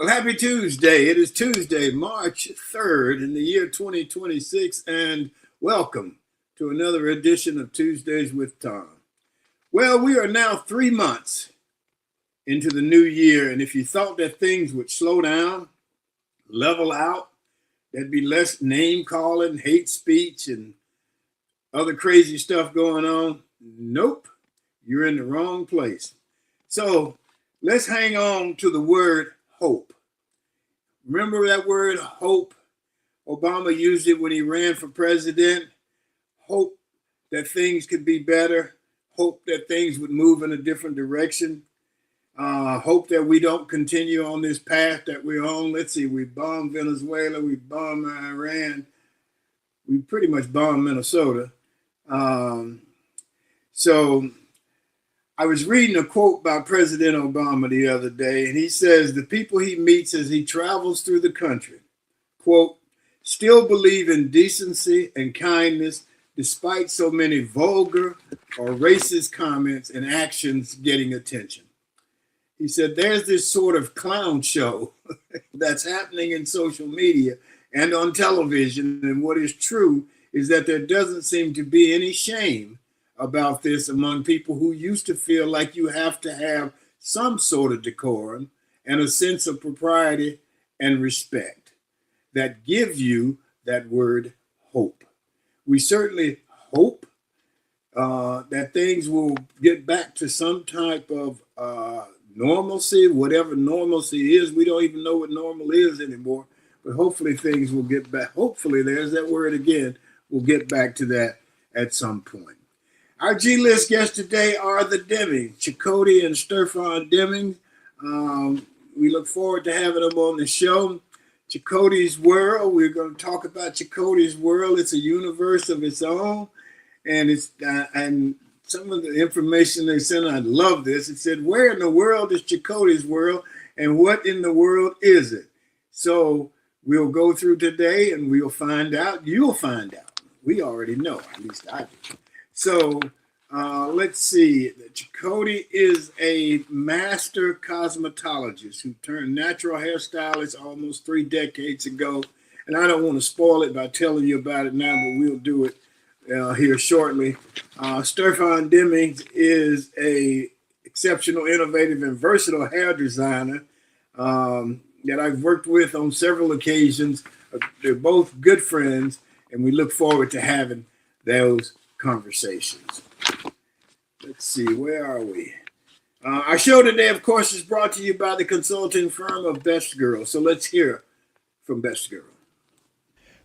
Well, happy Tuesday. It is Tuesday, March 3rd in the year 2026, and welcome to another edition of Tuesdays with Tom. Well, we are now 3 months into the new year, and if you thought that things would slow down, level out, there'd be less name calling, hate speech, and other crazy stuff going on, nope, you're in the wrong place. So let's hang on to the word hope. Remember that word hope? Obama used it when he ran for president. Hope that things could be better. Hope that things would move in a different direction. Hope that we don't continue on this path that we're on. Let's see, we bombed Venezuela, we bombed Iran, we pretty much bombed Minnesota. So I was reading a quote by President Obama the other day, and he says the people he meets as he travels through the country, quote, still believe in decency and kindness despite so many vulgar or racist comments and actions getting attention. He said there's this sort of clown show that's happening in social media and on television, and what is true is that there doesn't seem to be any shame about this among people who used to feel like you have to have some sort of decorum and a sense of propriety and respect that give you that word hope. We certainly hope that things will get back to some type of normalcy, whatever normalcy is. We don't even know what normal is anymore, but hopefully things will get back. Hopefully, there's that word again, we'll get back to that at some point. Our G-list guests today are the Demings, Chikodi and Sterfon Demings. We look forward to having them on the show. Chikodi's World, we're going to talk about Chikodi's World. It's a universe of its own, and and some of the information they sent, I love this. It said, where in the world is Chikodi's World, and what in the world is it? So we'll go through today, and we'll find out. You'll find out. We already know, at least I do. So let's see. Chikodi is a master cosmetologist who turned natural hairstylist almost 3 decades ago. And I don't want to spoil it by telling you about it now, but we'll do it here shortly. Sterfon Demings is a exceptional, innovative, and versatile hair designer that I've worked with on several occasions. They're both good friends, and we look forward to having those conversations. Let's see, where are we? Our show today, of course, is brought to you by the consulting firm of Best Girl. So let's hear from Best Girl.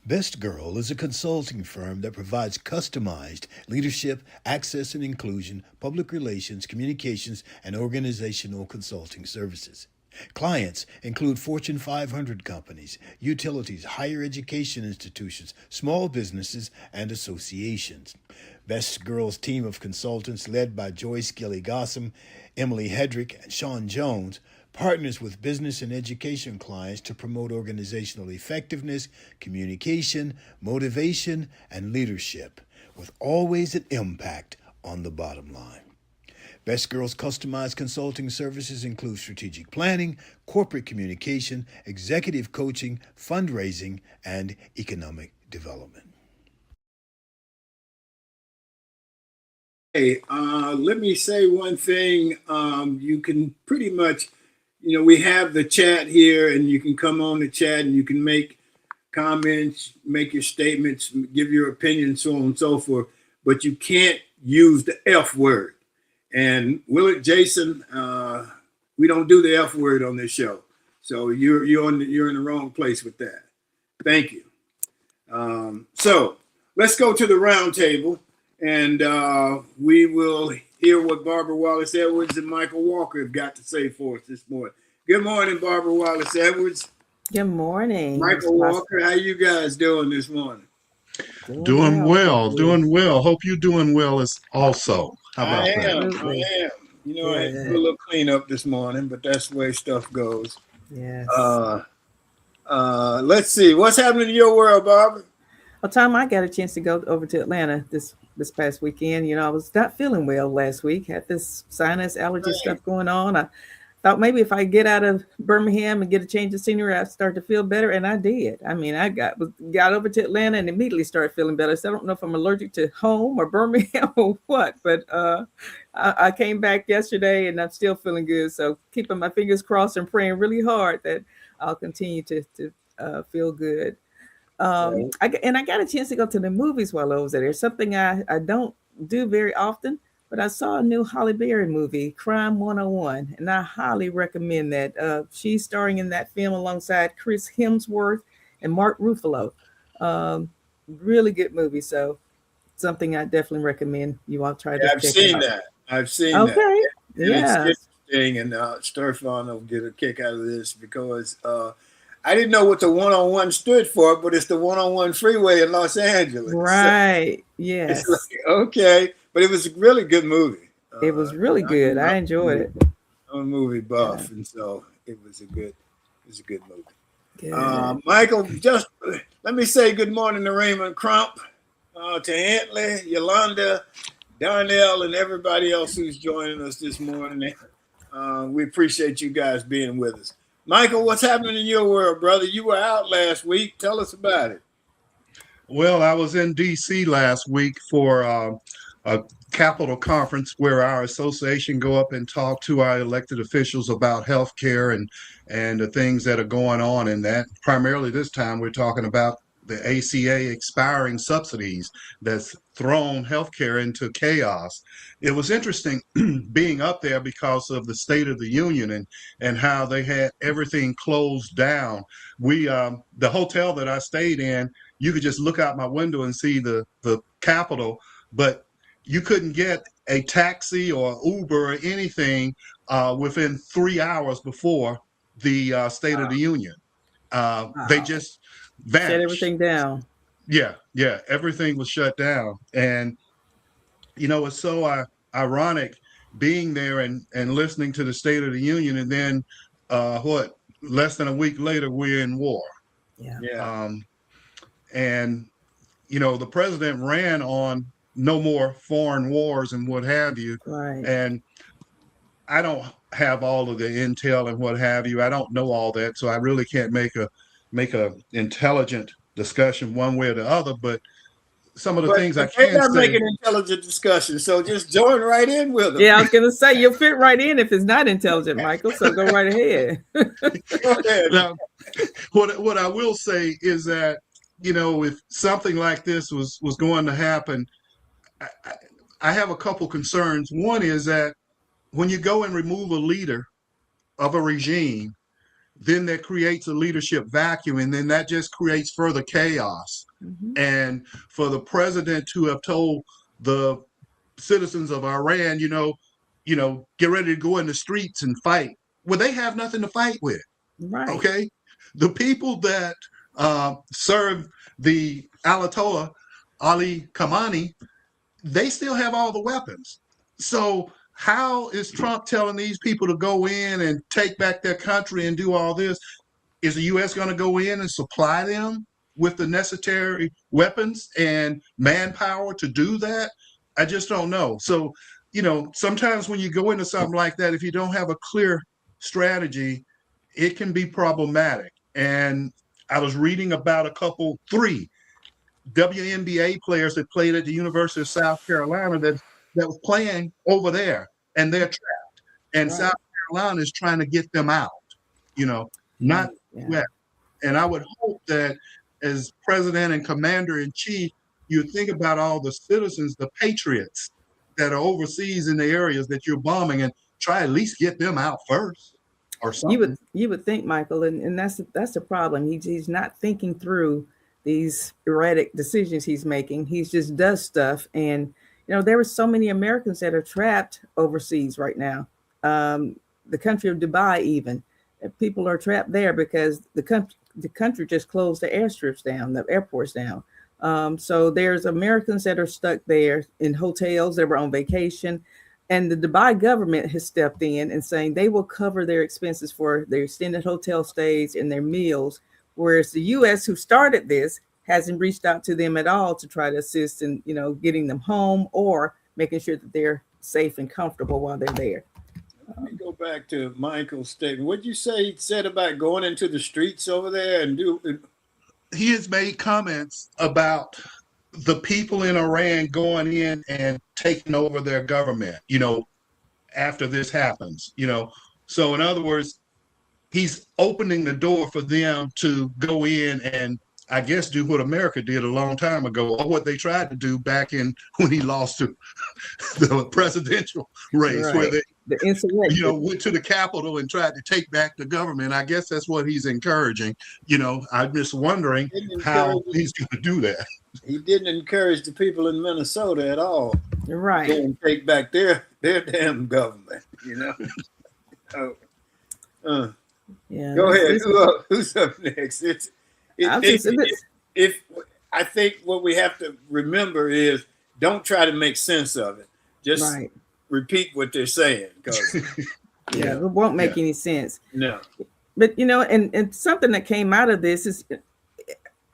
Best Girl is a consulting firm that provides customized leadership, access and inclusion, public relations, communications, and organizational consulting services. Clients include Fortune 500 companies, utilities, higher education institutions, small businesses, and associations. Best Girl's team of consultants, led by Joyce Gilly-Gossam, Emily Hedrick, and Sean Jones, partners with business and education clients to promote organizational effectiveness, communication, motivation, and leadership, with always an impact on the bottom line. Best Girl's customized consulting services include strategic planning, corporate communication, executive coaching, fundraising, and economic development. Hey, let me say one thing. You can pretty much, we have the chat here, and you can come on the chat and you can make comments, make your statements, give your opinion, so on and so forth, but you can't use the F word. And Willard Jason, we don't do the F word on this show. So you're in the wrong place with that. Thank you. So let's go to the round table, and we will hear what Barbara Wallace Edwards and Michael Walker have got to say for us this morning. Good morning, Barbara Wallace Edwards. Good morning. Michael Walker, how you guys doing this morning? Doing well. Hope you're doing well as also. How about I that? am. I had to do a little cleanup this morning, but that's the way stuff goes. Yes. Let's see. What's happening in your world, Barbara? Well, Tom, I got a chance to go over to Atlanta this past weekend. I was not feeling well last week. Had this sinus allergy stuff going on. thought maybe if I get out of Birmingham and get a change of scenery, I'd start to feel better, and I did. I mean, I got over to Atlanta and immediately started feeling better. So I don't know if I'm allergic to home or Birmingham or what, but I came back yesterday and I'm still feeling good. So keeping my fingers crossed and praying really hard that I'll continue to feel good. Right. I got a chance to go to the movies while I was there. Something I don't do very often, but I saw a new Holly Berry movie, Crime 101, and I highly recommend that. She's starring in that film alongside Chris Hemsworth and Mark Ruffalo. Um, Really good movie. So something I definitely recommend you all try to Yeah, I've check it seen out. that. I've seen that. Okay. And it's Yeah. interesting, and Sterfon will get a kick out of this because I didn't know what the 101 stood for, but it's the 101 freeway in Los Angeles. So Right. it's Yes. like, okay, but it was a really good movie. It was really good. I enjoyed it. I'm a movie Yeah. buff, and so it was a good movie. Good. Michael, just let me say good morning to Raymond Crump, to Antley, Yolanda, Darnell, and everybody else who's joining us this morning. We appreciate you guys being with us. Michael, what's happening in your world, brother? You were out last week. Tell us about it. Well, I was in D.C. last week for a Capitol conference where our association go up and talk to our elected officials about health care and the things that are going on in that. Primarily this time, we're talking about the ACA expiring subsidies that's thrown healthcare into chaos. It was interesting being up there because of the State of the Union and how they had everything closed down. We the hotel that I stayed in, you could just look out my window and see the Capitol, but you couldn't get a taxi or Uber or anything within 3 hours before the State of the Union. They Wow. just Shut vanished. everything down. Yeah, everything was shut down, and it's so ironic being there and listening to the State of the Union, and then what? Less than a week later, we're in war, Yeah. Yeah. um, and the president ran on no more foreign wars and what have you. Right. And I don't have all of the intel and what have you. I don't know all that, so I really can't make a intelligent discussion one way or the other. But some of the But things I they're can not say, making intelligent discussion, so just join right in with them. Yeah, I was gonna say you'll fit right in if it's not intelligent, Michael. So go right ahead. Go ahead. now, what I will say is that if something like this was going to happen, I, I I have a couple concerns. One is that when you go and remove a leader of a regime, then that creates a leadership vacuum, and then that just creates further chaos. Mhm. And for the president to have told the citizens of Iran, get ready to go in the streets and fight, well, they have nothing to fight with. Right. Okay, the people that serve the Ayatollah Ali Khamenei, they still have all the weapons. So how is Trump telling these people to go in and take back their country and do all this? Is the U.S. going to go in and supply them with the necessary weapons and manpower to do that? I just don't know. So, sometimes when you go into something like that, if you don't have a clear strategy, it can be problematic. And I was reading about three WNBA players that played at the University of South Carolina that was playing over there, and they're trapped. And Right. South Carolina is trying to get them out, you know, Yeah. not Yeah. west. And I would hope that as president and commander in chief, you think about all the citizens, the patriots that are overseas in the areas that you're bombing, and try at least get them out first or something. You would think, Michael, and that's the problem. He's not thinking through these erratic decisions he's making. He just does stuff, and there are so many Americans that are trapped overseas right now. The country of Dubai, even people are trapped there because the country just closed the airstrips down, the airports down. So there's Americans that are stuck there in hotels. They were on vacation. And the Dubai government has stepped in and saying they will cover their expenses for their extended hotel stays and their meals, whereas the U.S., who started this, hasn't reached out to them at all to try to assist in, getting them home or making sure that they're safe and comfortable while they're there. Let me go back to Michael's statement. What did you say he said about going into the streets over there and do? He has made comments about the people in Iran going in and taking over their government, after this happens, So in other words, he's opening the door for them to go in and I guess do what America did a long time ago, or what they tried to do back in when he lost to the presidential race, where they the insurrection. went to the Capitol and tried to take back the government. I guess that's what he's encouraging. I'm just wondering how he's going to do that. He didn't encourage the people in Minnesota at all. Right. To go and take back their damn government, Yeah. Go ahead. Who's up next? I think what we have to remember is don't try to make sense of it. Just repeat what they're saying, because it won't make any sense. No. But and something that came out of this is,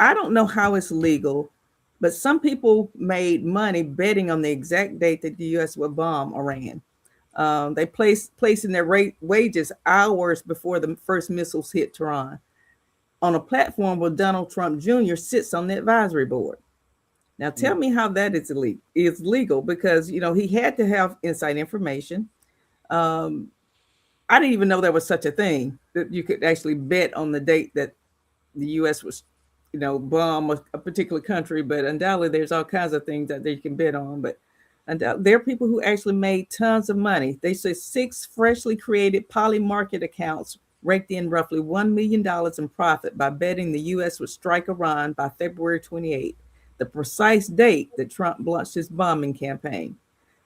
I don't know how it's legal, but some people made money betting on the exact date that the U.S. would bomb Iran. They placing their wages hours before the first missiles hit Tehran, on a platform where Donald Trump Jr. sits on the advisory board. Now, tell me how that is legal, because he had to have inside information. I didn't even know there was such a thing, that you could actually bet on the date that the U.S. was, bomb a particular country. But undoubtedly, there's all kinds of things that they can bet on. But there are people who actually made tons of money. They say 6 freshly created poly market accounts raked in roughly $1 million in profit by betting the U.S. would strike Iran by February 28, the precise date that Trump launched his bombing campaign.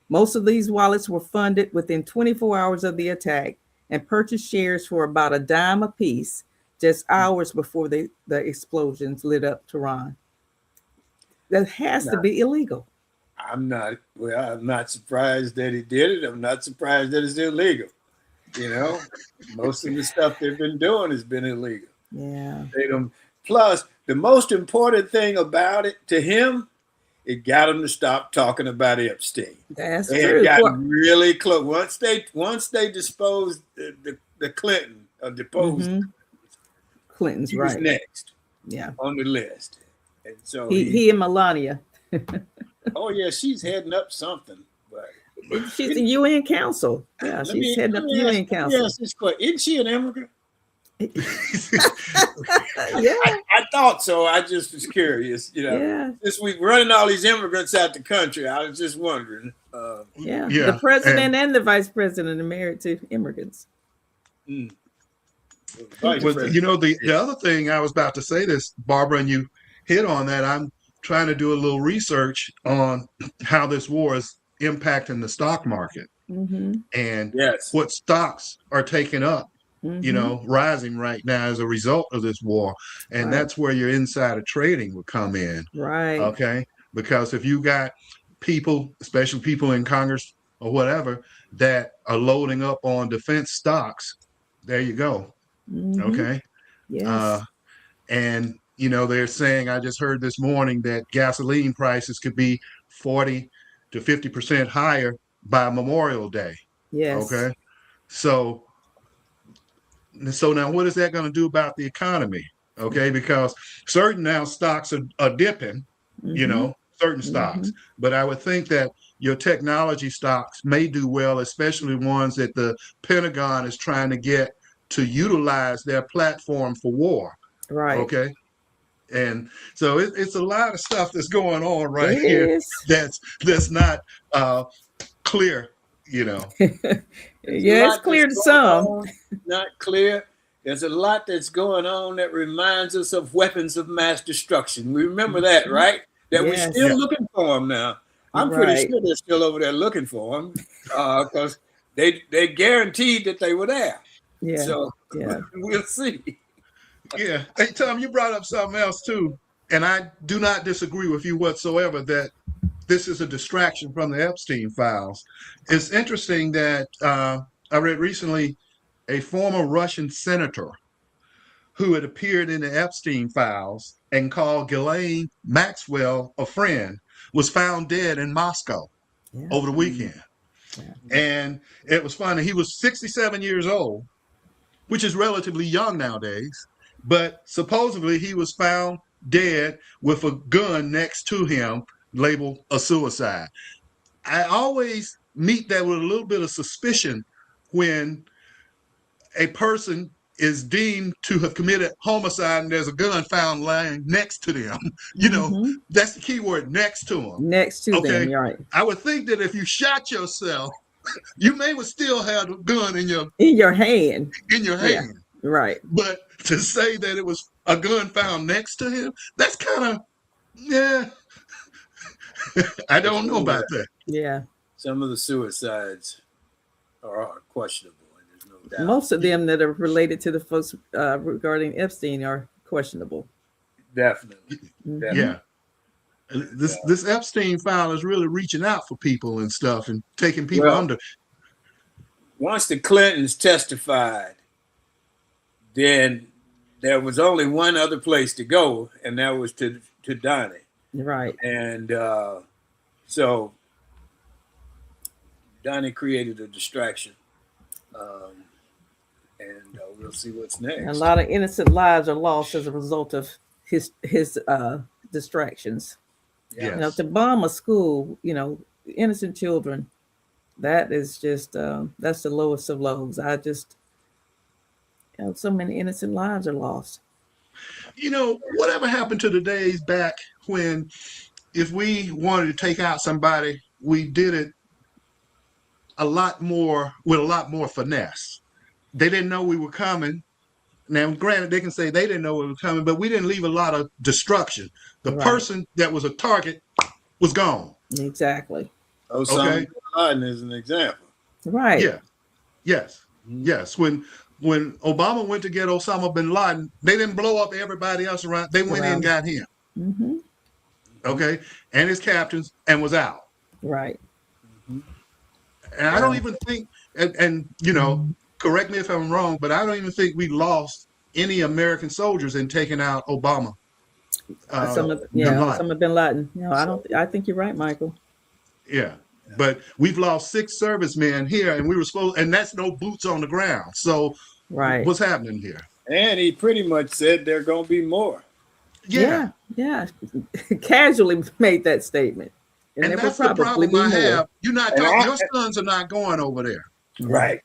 Most of these wallets were funded within 24 hours of the attack and purchased shares for about $0.10 apiece, just hours before the explosions lit up Tehran. That has to be illegal. I'm not surprised that he did it. I'm not surprised that it's illegal. Most of the stuff they've been doing has been illegal. Yeah. Plus, the most important thing about it to him, it got him to stop talking about Epstein. That's they true. Had gotten really close. Once they disposed the Clinton or deposed Clinton's he was next. Yeah. On the list. And so he and Melania. Oh yeah, she's heading up something. But she's the UN Council. Yeah, she's heading up the UN Council. Yes, isn't she an immigrant? Yeah, I thought so. I just was curious. This week running all these immigrants out the country, I was just wondering. The president and the vice president are married to immigrants. Well, the other thing I was about to say this, Barbara, and you hit on that. I'm trying to do a little research on how this war is impacting the stock market and what stocks are taking up, rising right now as a result of this war. And that's where your insider trading would come in. Right. Okay. Because if you got people, especially people in Congress or whatever, that are loading up on defense stocks, there you go. Okay. Yes. And they're saying, I just heard this morning that gasoline prices could be 40 to 50% higher by Memorial Day. Yes. Okay. So now what is that going to do about the economy? Okay. Because certain now stocks are dipping, certain stocks, but I would think that your technology stocks may do well, especially ones that the Pentagon is trying to get to utilize their platform for war. Right. Okay. And so it's a lot of stuff that's going on here that's not clear, it's clear to some. Not clear. There's a lot that's going on that reminds us of weapons of mass destruction. We remember that, right? That we're still looking for them now. I'm pretty sure they're still over there looking for them because they guaranteed that they were there. Yeah. So we'll see. Yeah. Hey, Tom, you brought up something else too, and I do not disagree with you whatsoever that this is a distraction from the Epstein files. It's interesting that I read recently a former Russian senator who had appeared in the Epstein files and called Ghislaine Maxwell a friend was found dead in Moscow over the weekend. Yeah. And it was funny. He was 67 years old, which is relatively young nowadays. But supposedly he was found dead with a gun next to him, labeled a suicide. I always meet that with a little bit of suspicion when a person is deemed to have committed homicide and there's a gun found lying next to them. That's the key word, next to them. Next to them, Okay. you're right. I would think that if you shot yourself, you may would still have a gun in your hand. hand. Right. But to say that it was a gun found next to him, that's kind of, yeah. I don't know about that. Yeah. Some of the suicides are questionable. There's no doubt. Most of them that are related to the folks regarding Epstein are questionable. Definitely. Yeah. This Epstein file is really reaching out for people and stuff and taking people under. Once the Clintons testified, then there was only one other place to go, and that was to Donnie. Right. And so Donnie created a distraction. And we'll see what's next. A lot of innocent lives are lost as a result of his distractions. Yes. To bomb a school, innocent children, that is just that's the lowest of lows. So many innocent lives are lost. Whatever happened to the days back when if we wanted to take out somebody, we did it with a lot more finesse. They didn't know we were coming. Now, granted, they can say they didn't know we were coming, but we didn't leave a lot of destruction. The person that was a target was gone. Exactly. Osama bin Laden is an example. Right. Yeah. Yes. Mm-hmm. Yes. When Obama went to get Osama bin Laden, they didn't blow up everybody else around. They went in and got him. Mm-hmm. Okay. And his captains and was out. Right. Mm-hmm. And I don't even think, and correct me if I'm wrong, but I don't even think we lost any American soldiers in taking out Obama. Osama bin Laden. I think you're right, Michael. Yeah. But we've lost 6 servicemen here, and and that's no boots on the ground. So what's happening here? And he pretty much said there are going to be more. Yeah. Casually made that statement. And that's the problem I have. You're not talking, your sons are not going over there. Right.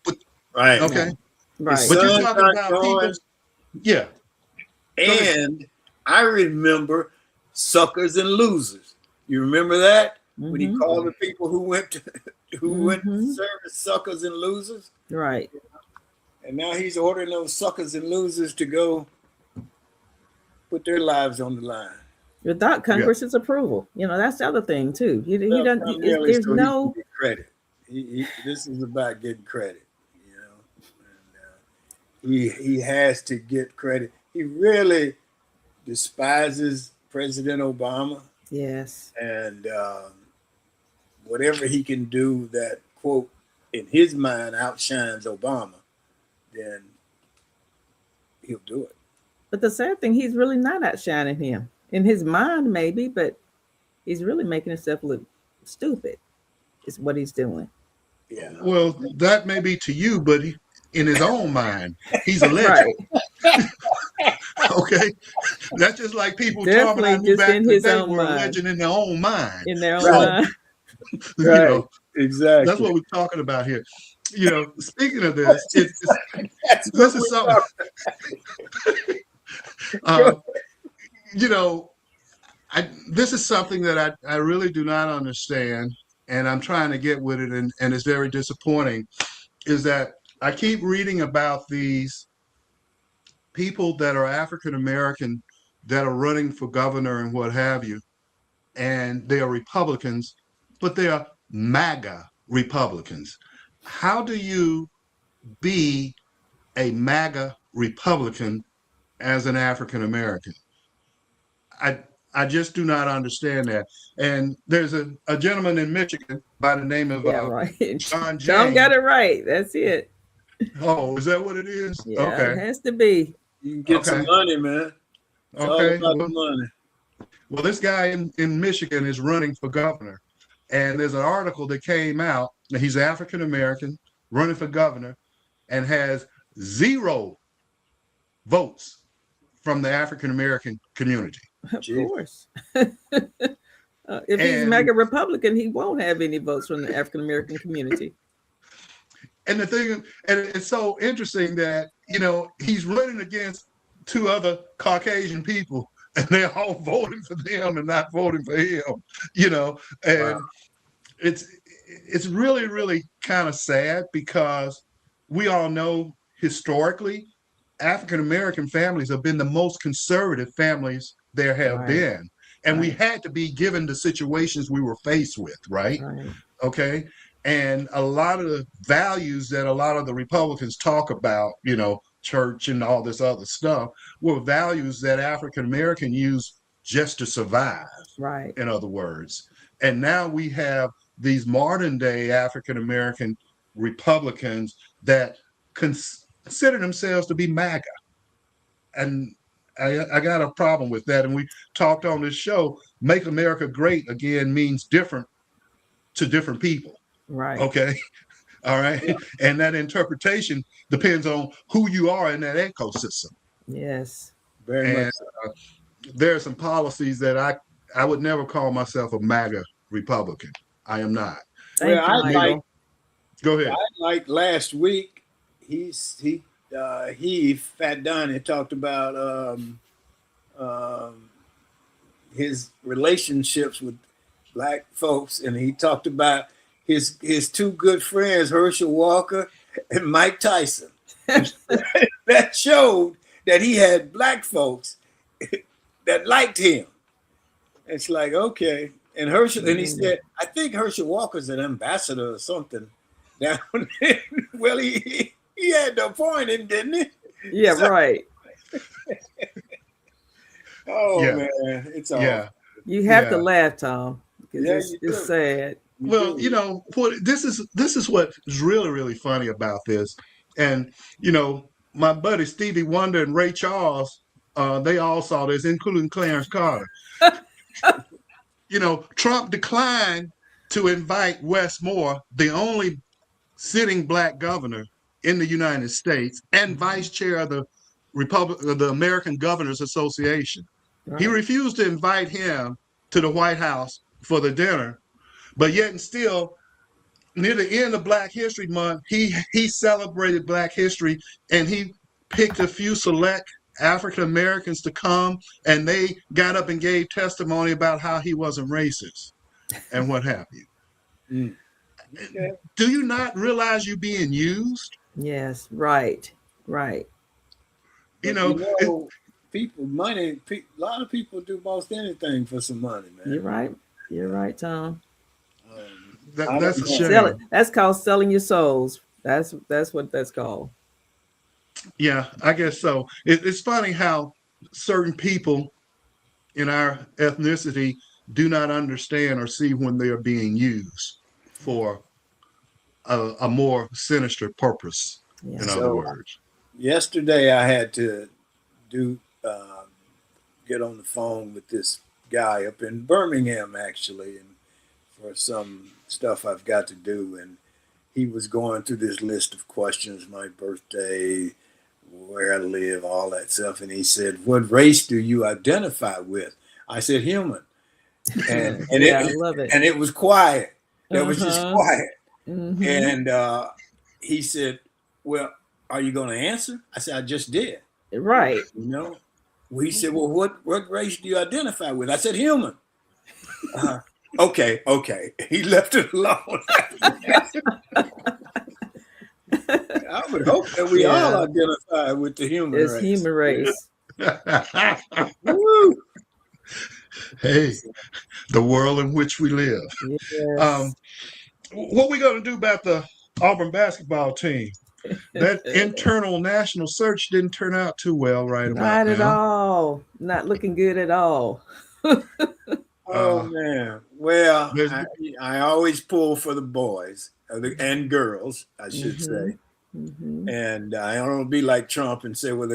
Right. Okay. Right. But you're talking about people. Yeah. And I remember suckers and losers. You remember that? Mm-hmm. When he called the people who went to service suckers and losers? Right. And now he's ordering those suckers and losers to go put their lives on the line. Without Congress's approval. That's the other thing too. There's no credit. This is about getting credit. And he has to get credit. He really despises President Obama. Yes. And whatever he can do that, quote, in his mind outshines Obama, then he'll do it. But the sad thing, he's really not outshining him. In his mind, maybe, but he's really making himself look stupid, is what he's doing. Yeah. Well, that may be to you, but in his own mind, he's a legend. Right. Okay. That's just like people definitely talking about back in his the day own were a mind. legend in their own mind. In their own mind. Right. Exactly. That's what we're talking about here. Speaking of this, this is something. This is something that I really do not understand, and I'm trying to get with it, and it's very disappointing, is that I keep reading about these people that are African American that are running for governor and what have you, and they are Republicans, but they are MAGA Republicans. How do you be a MAGA Republican as an African American? I just do not understand that. And there's a gentleman in Michigan by the name of John James. John got it right. That's it. Oh, is that what it is? Yeah, okay. It has to be. You can get some money, man. It's all about the money. Well, this guy in Michigan is running for governor. And there's an article that came out that he's African American, running for governor, and has 0 votes from the African American community. Of Gee. course. If he's And mega Republican, he won't have any votes from the African American community. and the thing, and it's so interesting that, you know, he's running against 2 other Caucasian people, and they're all voting for them and not voting for him, you know. And Wow. it's really, really kind of sad, because we all know historically African American families have been the most conservative families there have Right. been. And we Right. had to be given the situations we were faced with, right? Right. Okay. And a lot of the values that a lot of the Republicans talk about, you know, church and all this other stuff, were values that African American used just to survive, Right. in other words. And now we have these modern day African American Republicans that consider themselves to be MAGA. And I got a problem with that. And we talked on this show, Make America Great Again means different to different people. Right. Okay. All right. Yeah. And that interpretation depends on who you are in that ecosystem. Yes. Very And much so. there are some policies that I would never call myself a MAGA Republican. I am not. Thank Well, you, I like Michael. Go ahead. like last week, he Fat Donnie talked about his relationships with black folks, and he talked about his 2 good friends, Herschel Walker and Mike Tyson. That showed that he had black folks that liked him. It's like, okay. And Herschel, and he said, I think Herschel Walker's an ambassador or something down there. Well, he had the point in, didn't he? Yeah, right. Oh Yeah. man, it's all. Yeah. You have to Yeah. laugh, Tom, because Yeah, it's, you it's do. sad. Well, you know, this is what is really, really funny about this. And, you know, my buddy Stevie Wonder and Ray Charles, they all saw this, including Clarence Carter. You know, Trump declined to invite Wes Moore, the only sitting black governor in the United States and vice chair of the American Governors Association. Right. He refused to invite him to the White House for the dinner, but yet and still, near the end of Black History Month, he celebrated Black history, and he picked a few select African Americans to come, and they got up and gave testimony about how he wasn't racist and what have you. Mm. Okay. Do you not realize you're being used? Yes, right. Right. You But know, people, money. A lot of people do most anything for some money, man. You're right. You're right, Tom. I that's a don't know. shame. Sell it. That's called selling your souls. That's what that's called. Yeah, I guess so. It's funny how certain people in our ethnicity do not understand or see when they are being used for a more sinister purpose, Yeah. in other So- words. Yesterday, I had to get on the phone with this guy up in Birmingham, actually, and for some stuff I've got to do. And he was going through this list of questions: my birthday, where I live, all that stuff. And he said, "What race do you identify with?" I said, "Human." And Yeah, I love it. and it was quiet. It was just Uh-huh. quiet. Mhm. And he said, "Well, are you going to answer?" I said, "I just did." Right. You know, he said, "Well, what race do you identify with?" I said, "Human." Okay. He left it alone. I would hope that we all Yeah. identify with the human It's race. human race. Woo! Hey, the world in which we live. Yes. What we going to do about the Auburn basketball team? That internal national search didn't turn out too well right about Not at now. all. Not looking good at all. Oh man. Well, there's- I always pull for the boys and girls, I should say. Mhm. And I don't want to be like Trump and say, well,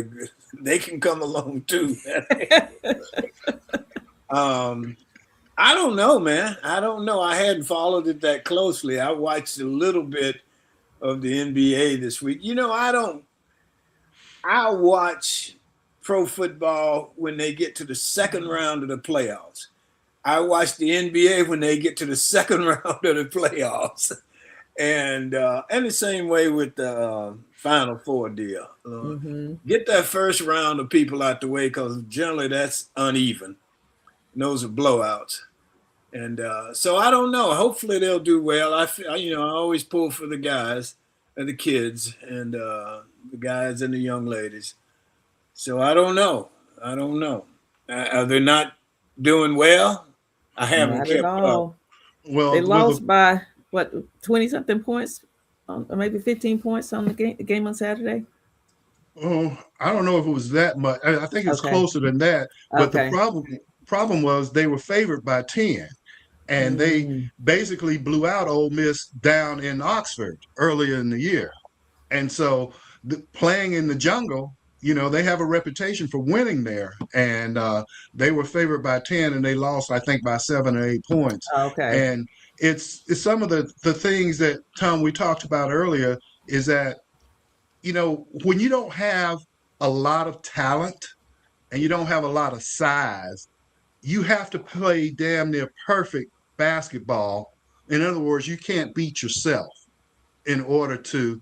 they can come along too. I don't know, man. I don't know. I hadn't followed it that closely. I watched a little bit of the NBA this week. I don't. I watch pro football when they get to the second round of the playoffs. I watch the NBA when they get to the second round of the playoffs, and the same way with the Final Four deal. Get that first round of people out the way because generally that's uneven. And those are blowouts, and so I don't know. Hopefully they'll do well. I always pull for the guys and the kids and the guys and the young ladies. So I don't know. I don't know. Are they not doing well? I haven't Not kept at up. all. Well, They lost by what, 20 something points, or maybe 15 points on the game on Saturday. oh, I don't know if it was that much. I think it's Okay. closer than that. But Okay. the problem was they were favored by 10, and they basically blew out Ole Miss down in Oxford earlier in the year. And so playing in the jungle, they have a reputation for winning there. And they were favored by 10 and they lost, I think, by 7 or 8 points. Okay. And it's some of the things that, Tom, we talked about earlier is that, when you don't have a lot of talent and you don't have a lot of size, you have to play damn near perfect basketball. In other words, you can't beat yourself in order to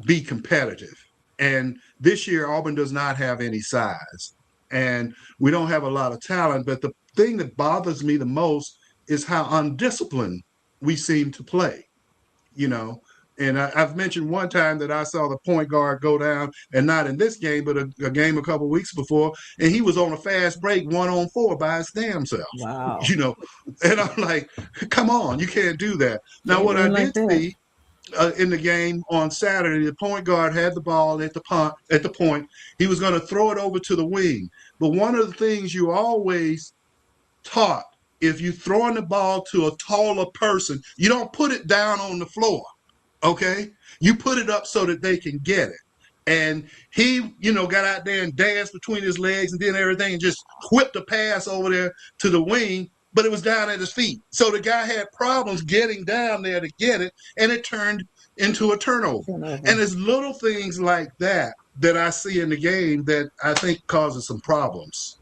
be competitive. And this year, Auburn does not have any size. And we don't have a lot of talent. But the thing that bothers me the most is how undisciplined we seem to play, you know. And I've mentioned one time that I saw the point guard go down, and not in this game, but a game a couple of weeks before, and he was on a fast break 1-on-4 by his damn self, Wow. you know. And I'm like, come on, you can't do that. Now, Can't what I win like did that. see in the game on Saturday, the point guard had the ball at the point. He was going to throw it over to the wing. But one of the things you always taught, if you throwing the ball to a taller person, you don't put it down on the floor. Okay, you put it up so that they can get it. And he, got out there and danced between his legs and did everything and just whipped a pass over there to the wing, but it was down at his feet. So the guy had problems getting down there to get it, and it turned into a turnover. And it's little things like that that I see in the game that I think causes some problems.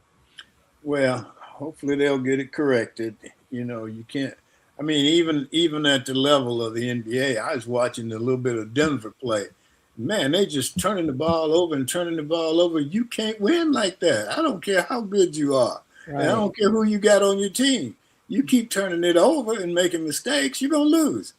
Well, hopefully they'll get it corrected. You can't. I mean, even at the level of the NBA, I was watching a little bit of Denver play. Man, they just turning the ball over and turning the ball over. You can't win like that. I don't care how good you are. Right. And I don't care who you got on your team. You keep turning it over and making mistakes, you're going to lose.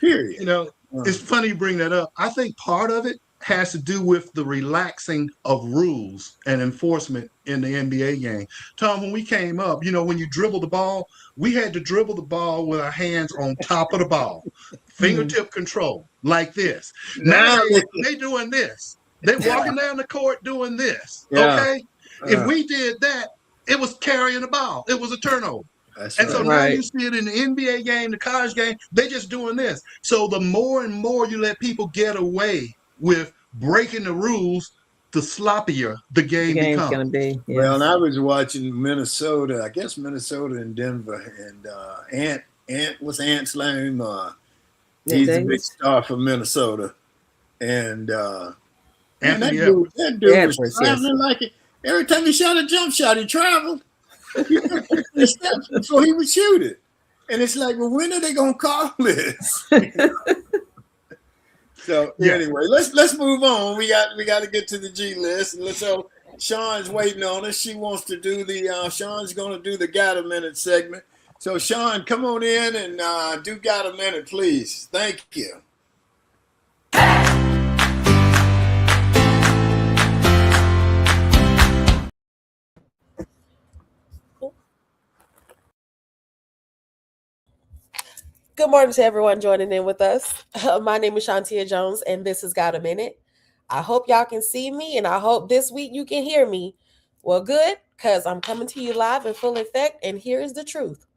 Period. It's funny you bring that up. I think part of it has to do with the relaxing of rules and enforcement in the NBA game. Tom, when we came up, when you dribble the ball, we had to dribble the ball with our hands on top of the ball, fingertip control, like this. Now they doing this. They walking down the court doing this. Yeah. Okay? If we did that, it was carrying the ball. It was a turnover. That's and right. so now you see it in the NBA game, the college game, they just doing this. So the more and more you let people get away with breaking the rules, the sloppier the game becomes. Going to be. Yes. Well, and I was watching Minnesota, I guess Minnesota and Denver, and what's Ant's name? He's a big star for Minnesota. And that dude was traveling like it. Every time he shot a jump shot, he traveled. He took 50 steps before he would shoot it. And it's like, well, when are they gonna call this? So anyway, let's move on. We got to get to the G list. And so Sean's waiting on us. She wants to do Sean's gonna do the Got a Minute segment. So Sean, come on in and do Got a Minute, please. Thank you. Good morning to everyone joining in with us. My name is Shantia Jones, and this has Got a Minute. I hope y'all can see me, and I hope this week you can hear me. Well, good, because I'm coming to you live in full effect, and here is the truth.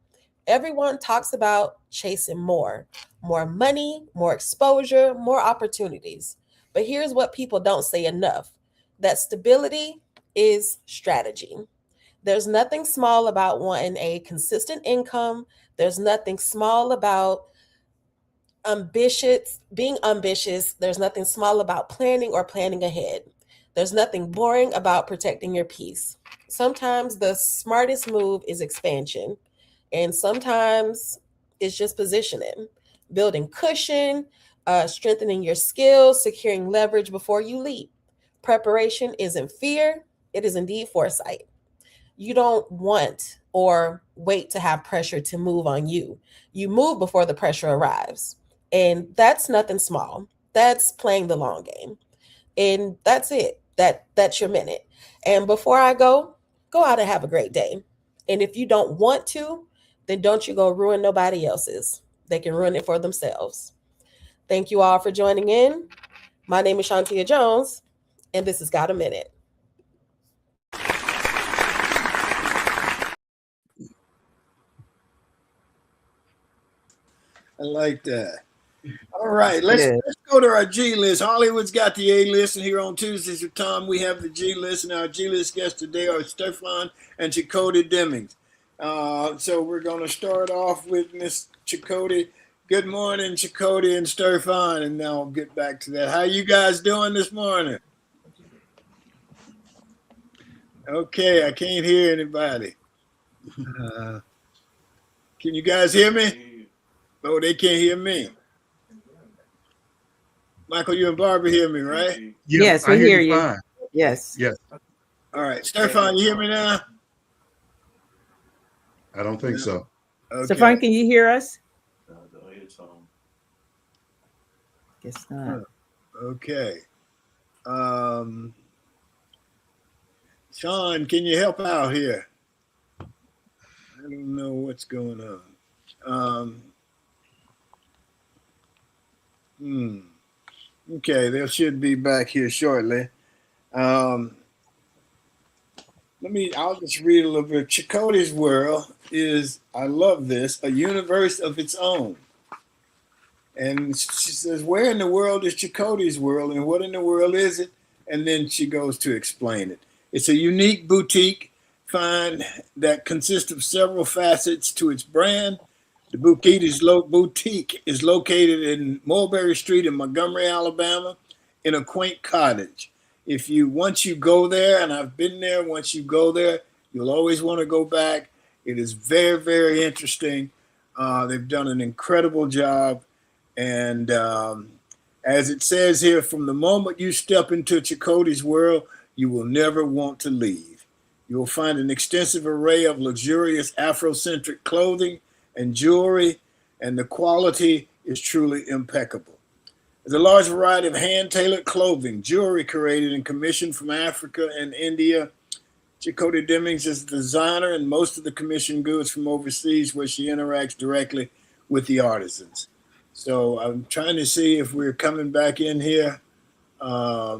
Everyone talks about chasing more money, more exposure, more opportunities. But here's what people don't say enough, that stability is strategy. There's nothing small about wanting a consistent income. There's nothing small about being ambitious. There's nothing small about planning or planning ahead. There's nothing boring about protecting your peace. Sometimes the smartest move is expansion, and sometimes it's just positioning, building cushion, strengthening your skills, securing leverage before you leap. Preparation isn't fear, it is indeed foresight. You don't want or wait to have pressure to move on you. You move before the pressure arrives. And that's nothing small. That's playing the long game. And that's it. That's your minute. And before I go out and have a great day. And if you don't want to, then don't you go ruin nobody else's. They can ruin it for themselves. Thank you all for joining in. My name is Shantia Jones, and this has Got a Minute. I like that. All right, let's go to our G list. Hollywood's got the A list, and here on Tuesdays with Tom, we have the G list, and our G list guests today are Sterfon and Chikodi Demings. So we're going to start off with Miss Chikodi. Good morning, Chikodi and Sterfon, and now I'll get back to that. How you guys doing this morning? Okay, I can't hear anybody. Can you guys hear me? Oh, they can't hear me. Michael, you and Barbara hear me, right? Yes, we hear you. Fine. Yes. Yes. All right. Sterfon, you hear me now? I don't think so. Okay. Sterfon, can you hear us? Guess not. Okay. Sean, can you help out here? I don't know what's going on. Okay, they should be back here shortly. I'll just read a little bit. Chikodi's world is, I love this, a universe of its own. And she says, where in the world is Chikodi's world and what in the world is it? And then she goes to explain it. It's a unique boutique find that consists of several facets to its brand. The boutique is located in Mulberry Street in Montgomery, Alabama, in a quaint cottage. Once you go there, and I've been there, once you go there, you'll always want to go back. It is very, very interesting. They've done an incredible job. And as it says here, from the moment you step into Chikodi's world, you will never want to leave. You will find an extensive array of luxurious Afrocentric clothing and jewelry, and the quality is truly impeccable. There's a large variety of hand-tailored clothing, jewelry created and commissioned from Africa and India. Chikodi Demings is the designer, and most of the commissioned goods from overseas, where she interacts directly with the artisans. So I'm trying to see if we're coming back in here. I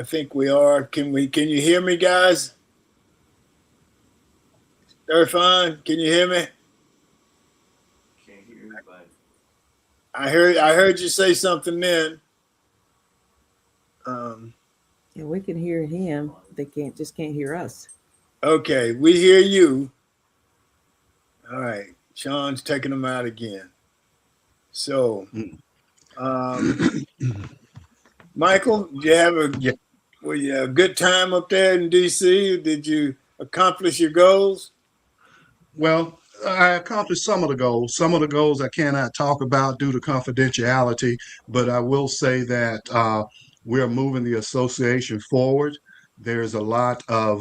think we are. Can you hear me, guys? Sterfon, can you hear me? Can't hear anybody. I heard you say something then. Yeah, we can hear him. They can't hear us. Okay, we hear you. All right, Sean's taking them out again. So, Michael, did you have a good time up there in DC? Did you accomplish your goals? Well, I accomplished some of the goals. Some of the goals I cannot talk about due to confidentiality, but I will say that we're moving the association forward. There's a lot of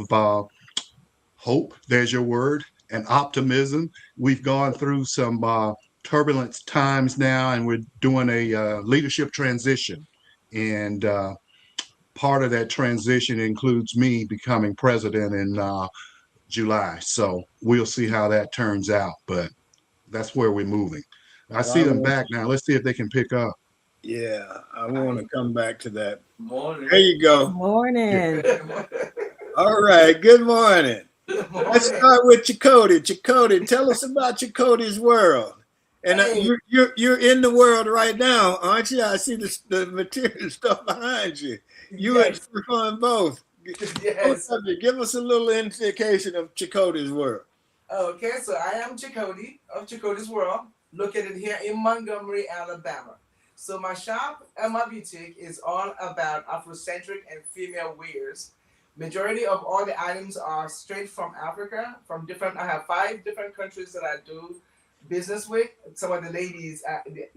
hope, there's your word, and optimism. We've gone through some turbulent times now, and we're doing a leadership transition. And part of that transition includes me becoming president in July. So we'll see how that turns out, but that's where we're moving. I see them back now. Let's see if they can pick up. Yeah, I want to come back to that. Morning. There you go. Morning. All right, good morning. Let's start with Chikodi. Chikodi, tell us about Chikodi's world. And you're in the world right now, aren't you? I see the material stuff behind you. You and Sterfon both. Yes. Give us a little indication of Chikodi's world. Okay, so I am Chikodi of Chikodi's World, located here in Montgomery, Alabama. So my shop and my boutique is all about Afrocentric and female wears. Majority of all the items are straight from Africa, from different. I have 5 different countries that I do business with. Some of the ladies.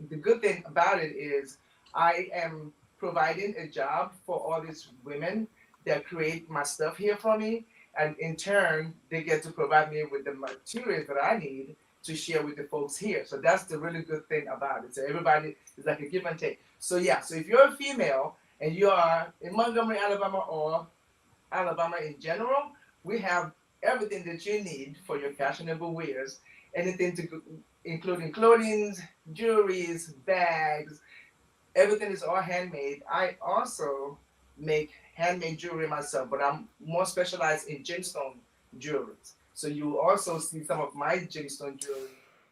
The good thing about it is I am providing a job for all these women that create my stuff here for me, and in turn they get to provide me with the materials that I need to share with the folks here. So that's the really good thing about it. So everybody is like a give and take. So yeah, so if you're a female and you are in Montgomery, Alabama, or Alabama in general, we have everything that you need for your fashionable wears. Anything to including clothing, jewelries, bags, everything is all handmade. I also make handmade jewelry myself, but I'm more specialized in gemstone jewelry. So you also see some of my gemstone jewelry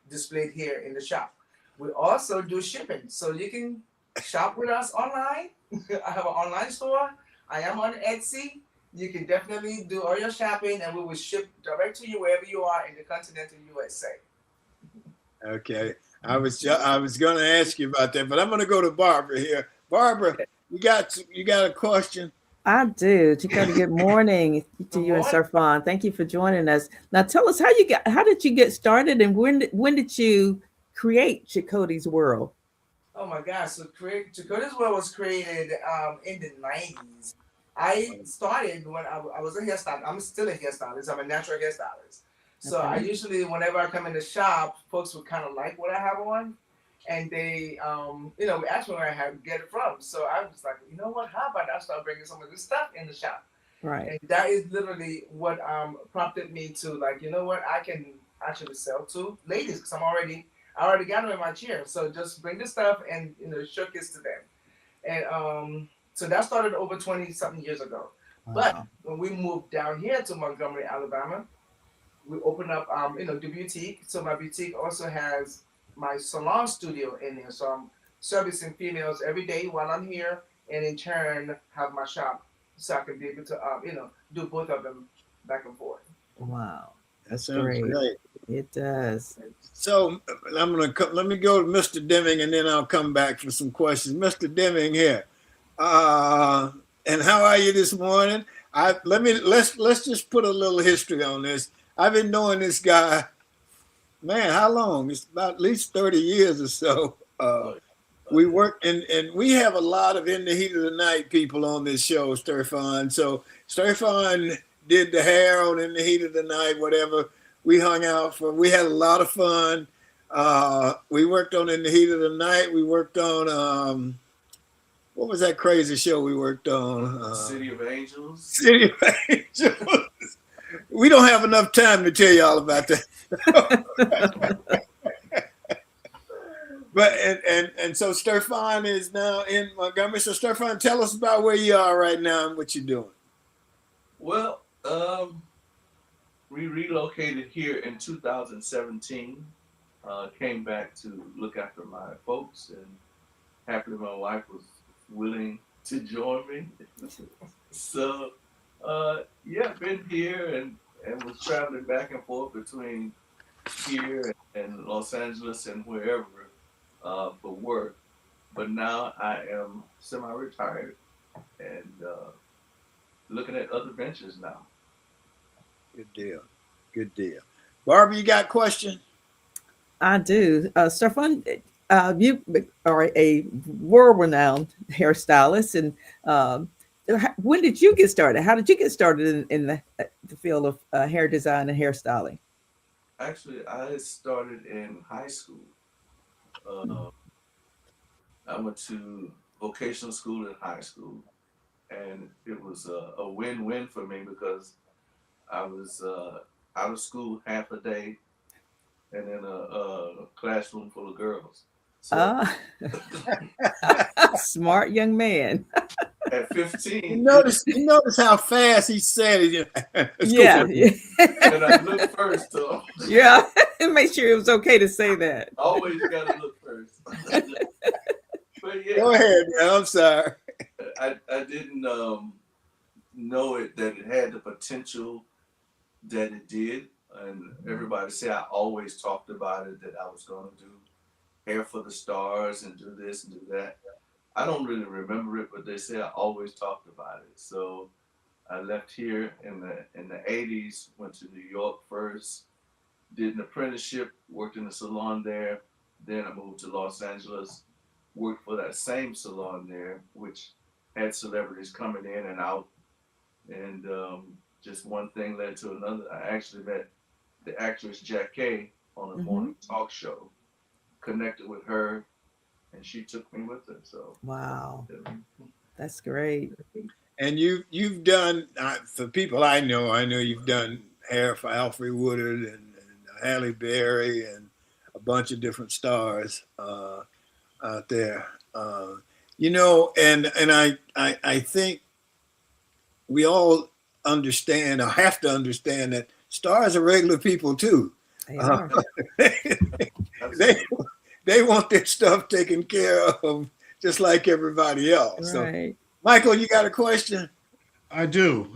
displayed here in the shop. We also do shipping, so you can shop with us online. I have an online store. I am on Etsy. You can definitely do all your shopping, and we will ship direct to you wherever you are in the continental USA. Okay. I was going to ask you about that, but I'm going to go to Barbara here. Barbara, you got a question? I do. Chikodi, good morning to you and Sterfon. Thank you for joining us. Now tell us how did you get started, and when did you create Chikodi's World? Oh my gosh! So Chikodi's World was created in the 90s. I started when I was a hairstylist. I'm still a hairstylist. I'm a natural hairstylist. So Okay. I usually, whenever I come in the shop, folks would kind of like what I have on, and they, ask me where I have to get it from. So I was like, you know what? How about I start bringing some of this stuff in the shop? Right. And that is literally what prompted me to, like, you know what? I can actually sell to ladies because I already got them in my chair. So just bring the stuff and showcase to them. And so that started over 20 something years ago. Wow. But when we moved down here to Montgomery, Alabama, we opened up the boutique. So my boutique also has my salon studio in there. So I'm servicing females every day while I'm here, and in turn have my shop, so I can be able to do both of them back and forth. Wow. That sounds great. It does. So let me go to Mr. Deming, and then I'll come back for some questions. Mr. Deming here. And how are you this morning? Let's just put a little history on this. I've been knowing this guy, man, how long? It's about at least 30 years or so. We work and we have a lot of In the Heat of the Night people on this show, Sterfon. So Sterfon did the hair on In the Heat of the Night, whatever. We hung out we had a lot of fun. We worked on In the Heat of the Night. We worked on what was that crazy show we worked on? City of Angels. City of Angels. We don't have enough time to tell you all about that. But and so Sterfon is now in Montgomery. So Sterfon, tell us about where you are right now and what you're doing. Well, we relocated here in 2017. Came back to look after my folks, and happily my wife was willing to join me. So been here and was traveling back and forth between here and Los Angeles and wherever for work. But now I am semi-retired and looking at other ventures now. Good deal. Barbara, you got a question? I do. Sterfon, you are a world-renowned hairstylist, and when did you get started? How did you get started in the field of hair design and hairstyling? Actually, I started in high school. I went to vocational school in high school, and it was a win-win for me because I was out of school half a day and in a classroom full of girls. So, smart young man. At 15, you notice how fast he said it. Yeah. And I looked first, though. Yeah, and make sure it was okay to say that. Always gotta look first. But yeah, go ahead, man. I'm sorry. I didn't know that it had the potential that it did. And everybody said I always talked about it, that I was going to do Hair for the Stars and do this and do that. I don't really remember it, but they say I always talked about it. So I left here in the 80s, went to New York first, did an apprenticeship, worked in a salon there. Then I moved to Los Angeles, worked for that same salon there, which had celebrities coming in and out. And just one thing led to another. I actually met the actress Jackie on a morning talk show, connected with her, and she took me with her. So Wow, that's great. And you've done for people I know you've done hair for Alfred Woodard and Halle Berry and a bunch of different stars out there. And I think we all understand or have to understand that stars are regular people too. They are. They they want their stuff taken care of just like everybody else. Right. So, Michael, you got a question? I do.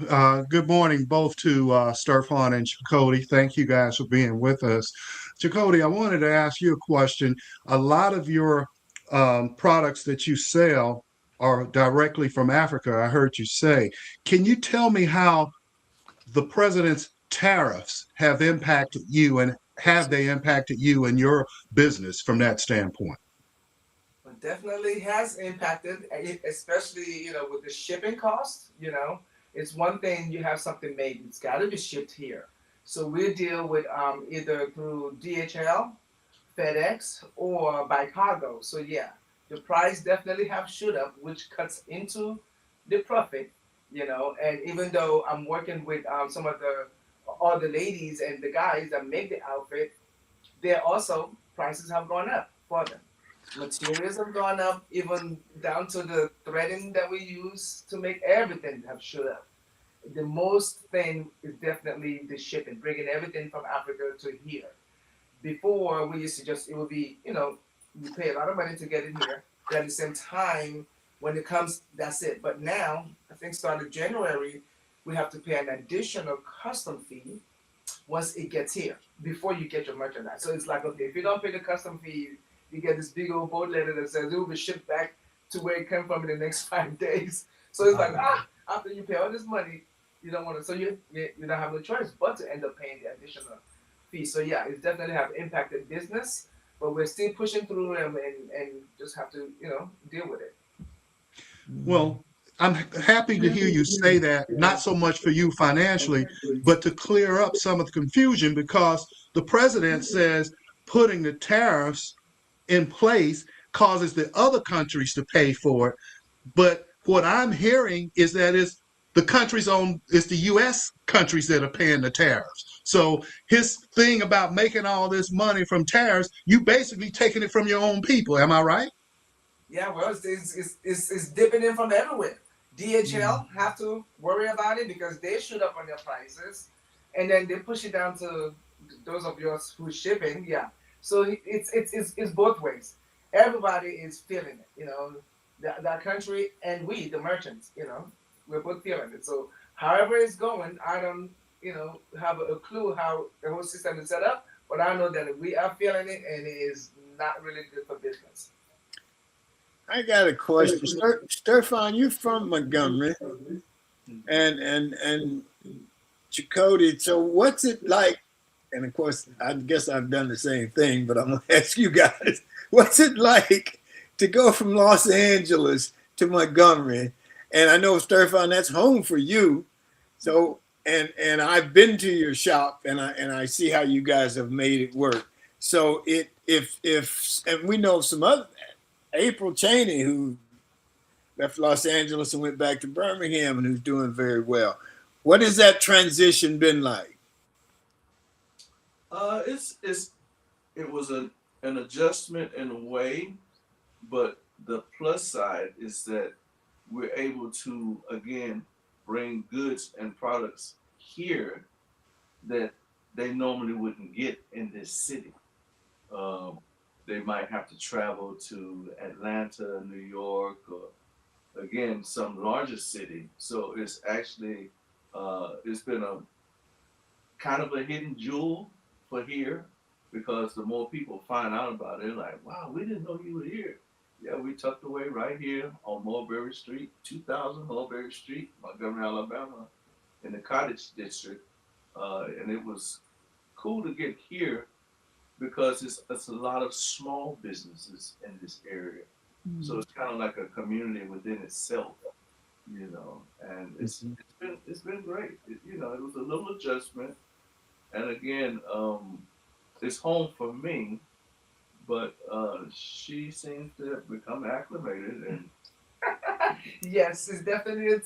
Good morning, both to Sterfon and Chikodi. Thank you guys for being with us. Chikodi, I wanted to ask you a question. A lot of your products that you sell are directly from Africa, I heard you say. Can you tell me how the president's tariffs have impacted you, and have they impacted you and your business from that standpoint? It definitely has impacted, especially with the shipping costs. It's one thing you have something made; it's got to be shipped here. So we deal with either through DHL, FedEx, or by cargo. So yeah, the price definitely have shoot up, which cuts into the profit. And even though I'm working with some of the all the ladies and the guys that make the outfit, they're also prices have gone up for them. Materials have gone up, even down to the threading that we use to make everything have shot up. The most thing is definitely the shipping, bringing everything from Africa to here. Before we used to just it would be you pay a lot of money to get it here. But at the same time, when it comes, that's it. But now I think starting January, we have to pay an additional custom fee once it gets here before you get your merchandise. So it's like, okay, if you don't pay the custom fee, you get this big old boat letter that says it will be shipped back to where it came from in the next 5 days. So it's like, after you pay all this money, you don't want to. So you don't have no choice but to end up paying the additional fee. So yeah, it's definitely have impacted business, but we're still pushing through and just have to deal with it. Well, I'm happy to hear you say that, not so much for you financially, but to clear up some of the confusion, because the president says putting the tariffs in place causes the other countries to pay for it. But what I'm hearing is that it's the US countries that are paying the tariffs. So his thing about making all this money from tariffs, you basically taking it from your own people. Am I right? Yeah, well, it's dipping in from everywhere. DHL have to worry about it because they shoot up on their prices, and then they push it down to those of yours who's shipping. Yeah, so it's both ways. Everybody is feeling it. That country and we, the merchants. We're both feeling it. So however it's going, I don't have a clue how the whole system is set up, but I know that we are feeling it, and it is not really good for business. I got a question. Sterfon, you from Montgomery and Chikodi. So what's it like? And of course, I guess I've done the same thing, but I'm gonna ask you guys, what's it like to go from Los Angeles to Montgomery? And I know Sterfon, that's home for you. So and I've been to your shop and I see how you guys have made it work. So if and we know some other April Cheney, who left Los Angeles and went back to Birmingham and who's doing very well. What has that transition been like? It was an adjustment in a way, but the plus side is that we're able to again bring goods and products here that they normally wouldn't get in this city. They might have to travel to Atlanta, New York, again, some larger city. So it's actually, it's been a kind of a hidden jewel for here, because the more people find out about it, like, wow, we didn't know you were here. Yeah, we tucked away right here on Mulberry Street, 2000 Mulberry Street, Montgomery, Alabama, in the Cottage District. And it was cool to get here because it's a lot of small businesses in this area. So it's kind of like a community within itself, and it's been great. It was a little adjustment, and again, it's home for me, but she seems to have become acclimated, and Yes, it's definitely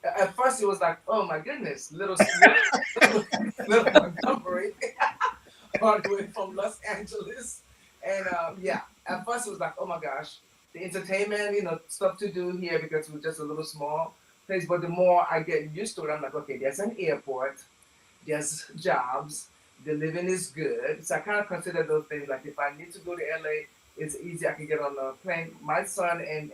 at first it was like, oh my goodness, little Montgomery, all the way from Los Angeles. And yeah, at first it was like, oh my gosh, the entertainment, stuff to do here because it was just a little small place. But the more I get used to it, I'm like, okay, there's an airport, there's jobs, the living is good. So I kind of consider those things like if I need to go to LA, it's easy. I can get on a plane. My son and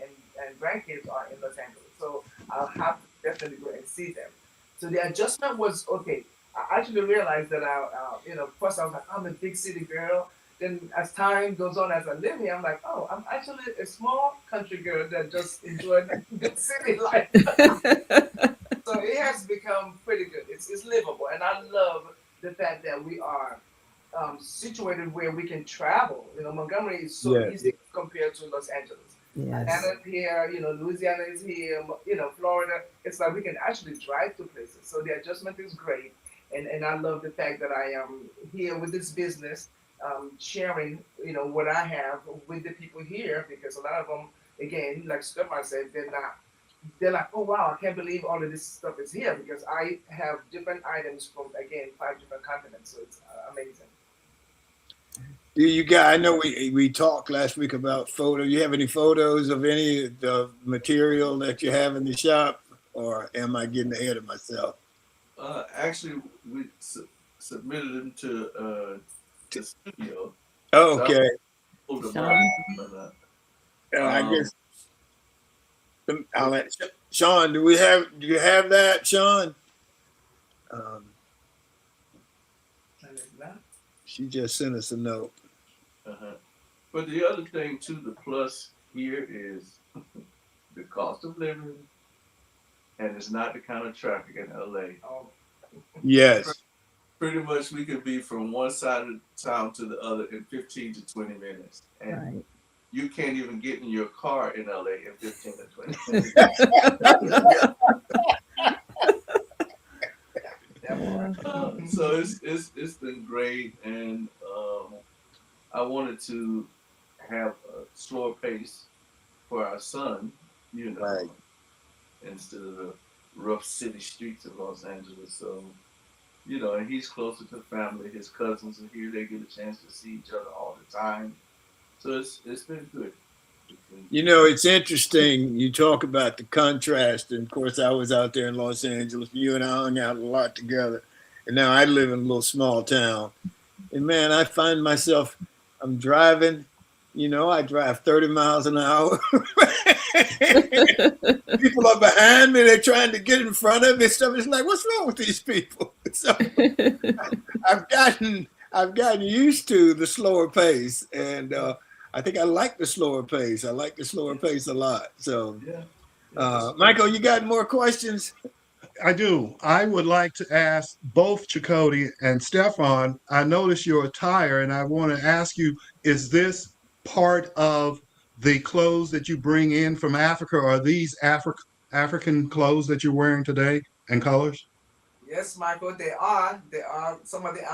grandkids are in Los Angeles, so I'll have to definitely go and see them. So the adjustment was okay. I actually realized that first I was like, I'm a big city girl. Then as time goes on, as I live here, I'm like, oh, I'm actually a small country girl that just enjoyed the city life. So it has become pretty good. It's livable, and I love the fact that we are situated where we can travel. Montgomery is so easy compared to Los Angeles. Yes. Atlanta here, Louisiana is here, Florida. It's like we can actually drive to places. So the adjustment is great, and I love the fact that I am here with this business, sharing what I have with the people here, because a lot of them, again, like Stefan said, they're like, oh wow, I can't believe all of this stuff is here, because I have different items from, again, 5 different continents. So it's amazing. You guys, I know we talked last week about photos. You have any photos of any of the material that you have in the shop, or am I getting ahead of myself? Actually, we submitted them to the studio. Oh, okay. I guess I'll let Sean. Do you have that, Sean? She just sent us a note. But the other thing too, the plus here is the cost of living, and it's not the kind of traffic in LA. Yes. Pretty much we could be from one side of town to the other in 15 to 20 minutes. And you can't even get in your car in LA in 15 to 20 minutes. So it's been great, and I wanted to have a slower pace for our son, instead of the rough city streets of Los Angeles. So, and he's closer to family. His cousins are here; they get a chance to see each other all the time. So it's been good. It's interesting. You talk about the contrast, and of course, I was out there in Los Angeles. You and I hung out a lot together, and now I live in a little small town. And man, I find myself, I'm driving. I drive 30 miles an hour. People are behind me. They're trying to get in front of me. Stuff. It's like, what's wrong with these people? So I've gotten used to the slower pace, and I think I like the slower pace. I like the slower pace a lot. So, Michael, you got more questions? I do. I would like to ask both Chikodi and Sterfon. I notice your attire, and I want to ask you: is this part of the clothes that you bring in from Africa? Are these African clothes that you're wearing today and colors? Yes, Michael, they are. They are some of the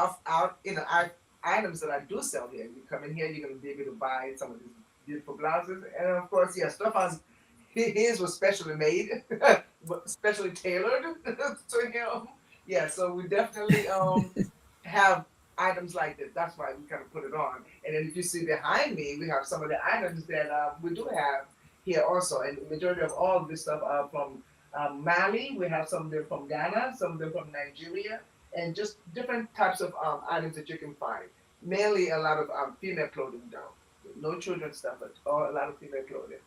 items that I do sell here. You come in here, you're gonna be able to buy some of these beautiful blouses, and of course, Stefan's his was specially made, specially tailored to him. Yeah, so we definitely have items like this. That's why we kind of put it on. And then if you see behind me, we have some of the items that we do have here also. And the majority of all of this stuff are from Mali. We have some of them from Ghana, some of them from Nigeria, and just different types of items that you can find. Mainly a lot of female clothing though. No children stuff, but a lot of female clothing.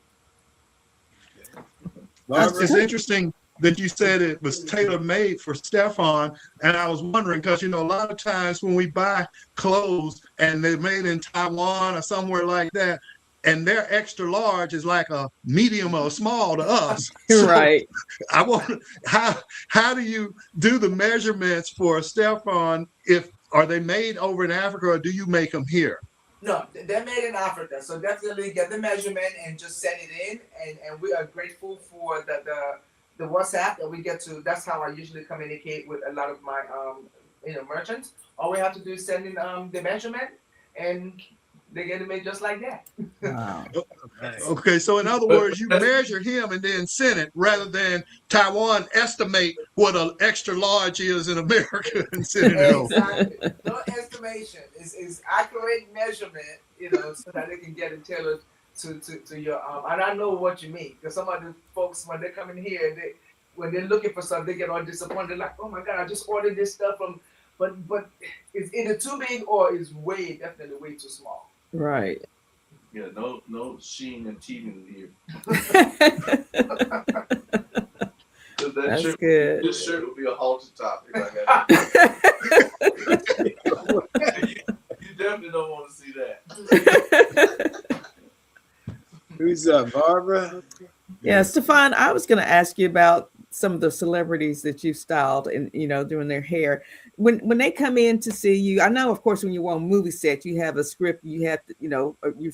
Barbara? It's interesting that you said it was tailor-made for Sterfon, and I was wondering because a lot of times when we buy clothes and they're made in Taiwan or somewhere like that, and their extra large is like a medium or small to us. So Right. I want how do you do the measurements for Sterfon? Are they made over in Africa or do you make them here? No, they're made in Africa, so definitely get the measurement and just send it in. And we are grateful for the WhatsApp that we get to. That's how I usually communicate with a lot of my merchants. All we have to do is send in the measurement, and they get it made just like that. Wow. Okay, so in other words, you measure him and then send it rather than Taiwan estimate what an extra large is in America and send it over. Exactly. No estimation. Is accurate measurement, so that they can get it tailored to your and I know what you mean, because some of the folks when they come in here, when they're looking for something, they get all disappointed, like, oh my God, I just ordered this stuff from, but it's either too big or it's definitely way too small. Right. Yeah, no sheen and teething here. That's good. This shirt would be a halter top if I got it. You definitely don't want to see that. Who's up, Barbara? Yeah, Stefan, I was going to ask you about some of the celebrities that you styled and, doing their hair. When they come in to see you, I know, of course, when you're on movie set, you have a script, you have to, you're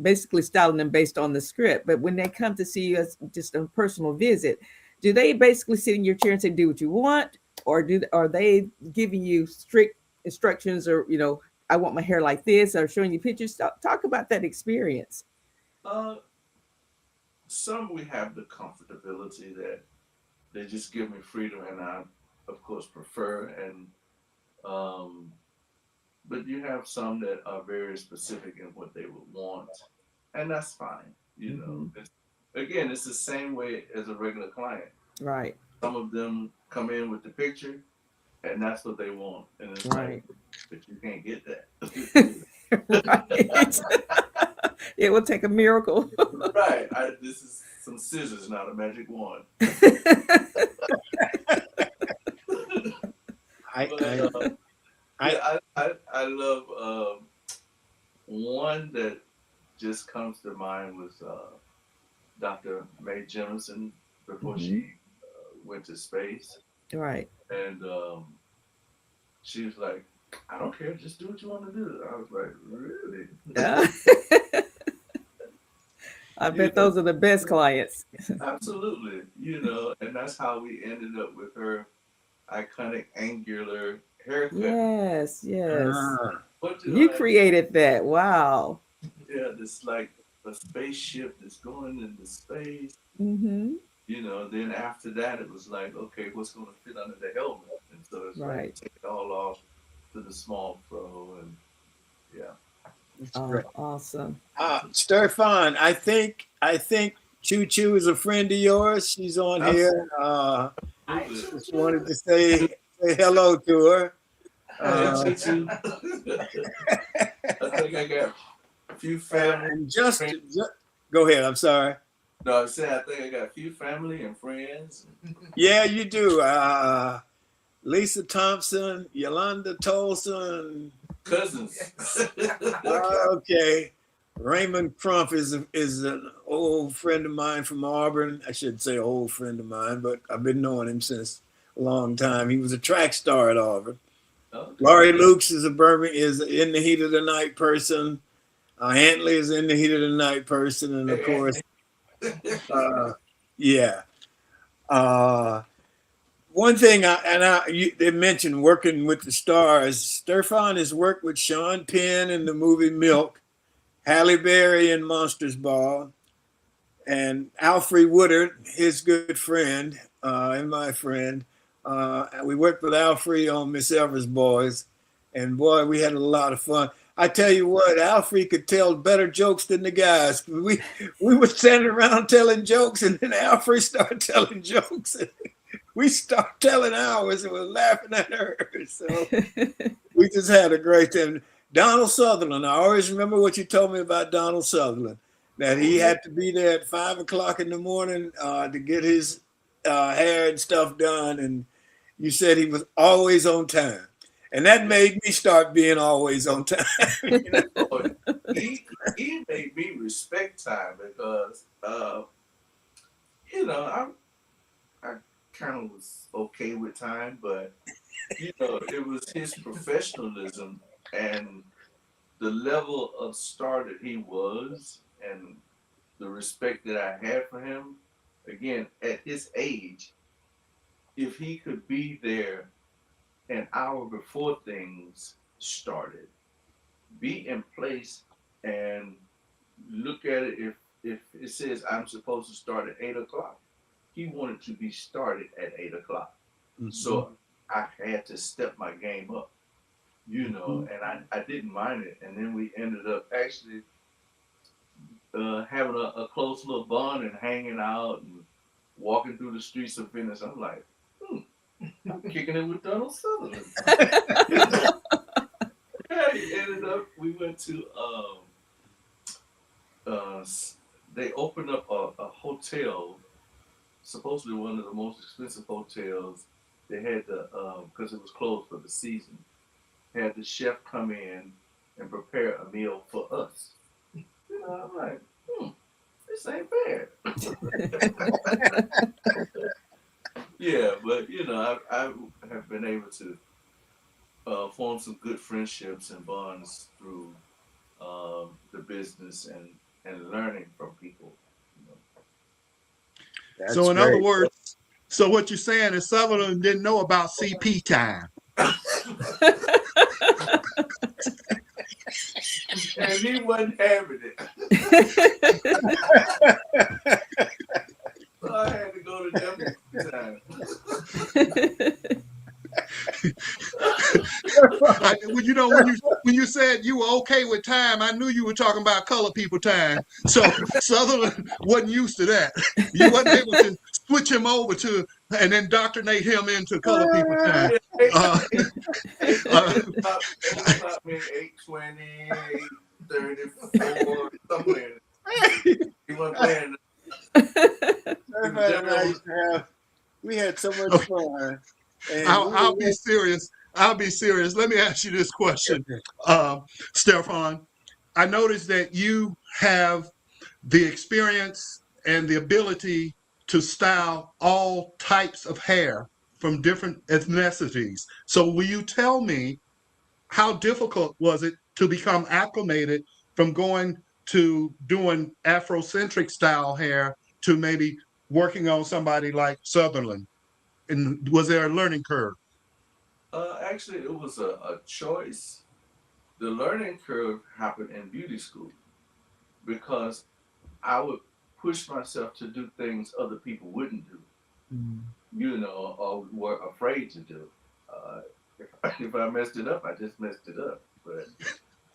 basically styling them based on the script. But when they come to see you as just a personal visit, do they basically sit in your chair and say, do what you want? Or are they giving you strict instructions or, I want my hair like this, or showing you pictures? Talk about that experience. Some we have the comfortability that they just give me freedom, and I, of course, prefer. And but you have some that are very specific in what they would want, and that's fine. It's the same way as a regular client. Right. Some of them come in with the picture, and that's what they want, and it's right. But you can't get that. Right. It will take a miracle. Right. This is some scissors, not a magic wand. I love one that just comes to mind was Dr. Mae Jemison before she went to space. Right. And she was like, I don't care, just do what you want to do. I was like, really? I bet those are the best clients. Absolutely. And that's how we ended up with her iconic angular haircut. Yes. You created that. Wow. Yeah, it's like a spaceship that's going into space. Mm-hmm. Then after that, it was like, okay, what's going to fit under the helmet? And so it's like, take it all off to the small fro, and awesome. Sterfon, I think Choo Choo is a friend of yours. She's on here. I just wanted to say hello to her. I think I got a few family. And just go ahead. I'm sorry. No, I said I think I got a few family and friends. Yeah, you do. Lisa Thompson, Yolanda Tolson. Cousins. Okay. Raymond Crump is an old friend of mine from Auburn. I shouldn't say old friend of mine, but I've been knowing him since a long time. He was a track star at Auburn. Okay. Laurie Lukes is is in the heat of the night person. Antley is in the heat of the night person, and of course, one thing they mentioned working with the stars. Sterfon has worked with Sean Penn in the movie Milk, Halle Berry in Monsters Ball, and Alfre Woodard, his good friend and my friend. We worked with Alfre on Miss Evers Boys, and boy, we had a lot of fun. I tell you what, Alfre could tell better jokes than the guys. We were standing around telling jokes, and then Alfre started telling jokes. We started telling ours and we're laughing at hers. So we just had a great time. Donald Sutherland, I always remember what you told me about Donald Sutherland. that he had to be there at 5 o'clock in the morning to get his hair and stuff done. And you said he was always on time. And that made me start being always on time. You know? Oh, he made me respect time because I kind of was okay with time, but it was his professionalism and the level of star that he was and the respect that I had for him. Again, at his age, if he could be there an hour before things started, be in place and look at it. If it says I'm supposed to start at 8 o'clock, he wanted to be started at 8 o'clock. Mm-hmm. So I had to step my game up, and I didn't mind it. And then we ended up actually having a close little bond and hanging out and walking through the streets of Venice. I'm like, I'm kicking it with Donald Sutherland. Yeah, he ended up, we went to, they opened up a hotel, supposedly one of the most expensive hotels. They had because it was closed for the season, had the chef come in and prepare a meal for us. I'm like, this ain't bad. Yeah, but I have been able to form some good friendships and bonds through the business and learning from people. So in other words, so what you're saying is Sutherland didn't know about CP time. And he wasn't having it. So I had to go to them time. When you said you were okay with time, I knew you were talking about color people time. So Sutherland wasn't used to that. You wasn't able to switch him over to and indoctrinate him into color people time. 8:20, 8:34, somewhere. He wasn't playing. We had so much fun. I'll be serious. Let me ask you this question, Sterfon. I noticed that you have the experience and the ability to style all types of hair from different ethnicities. So will you tell me how difficult was it to become acclimated from going to doing Afrocentric style hair to maybe working on somebody like Sutherland? And was there a learning curve? Actually, it was a choice. The learning curve happened in beauty school because I would push myself to do things other people wouldn't do, or were afraid to do. If I messed it up, I just messed it up. But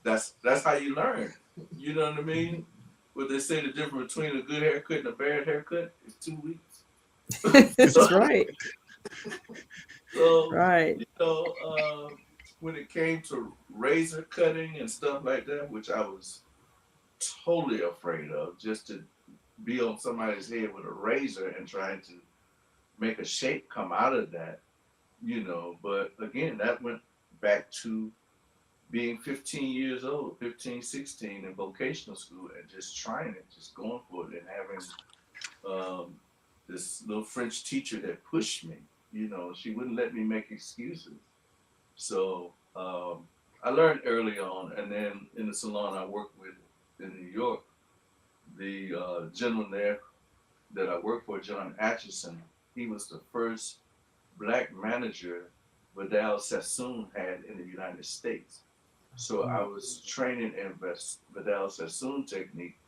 that's how you learn. You know what I mean? What they say the difference between a good haircut and a bad haircut is 2 weeks. That's right. So, right. When it came to razor cutting and stuff like that, which I was totally afraid of, just to be on somebody's head with a razor and trying to make a shape come out of that, but again, that went back to being 15 years old, 15, 16 in vocational school and just trying it, just going for it and having this little French teacher that pushed me. She wouldn't let me make excuses. So I learned early on, and then in the salon I worked with in New York, the gentleman there that I worked for, John Atchison, he was the first black manager Vidal Sassoon had in the United States. So I was training in Vidal Sassoon technique,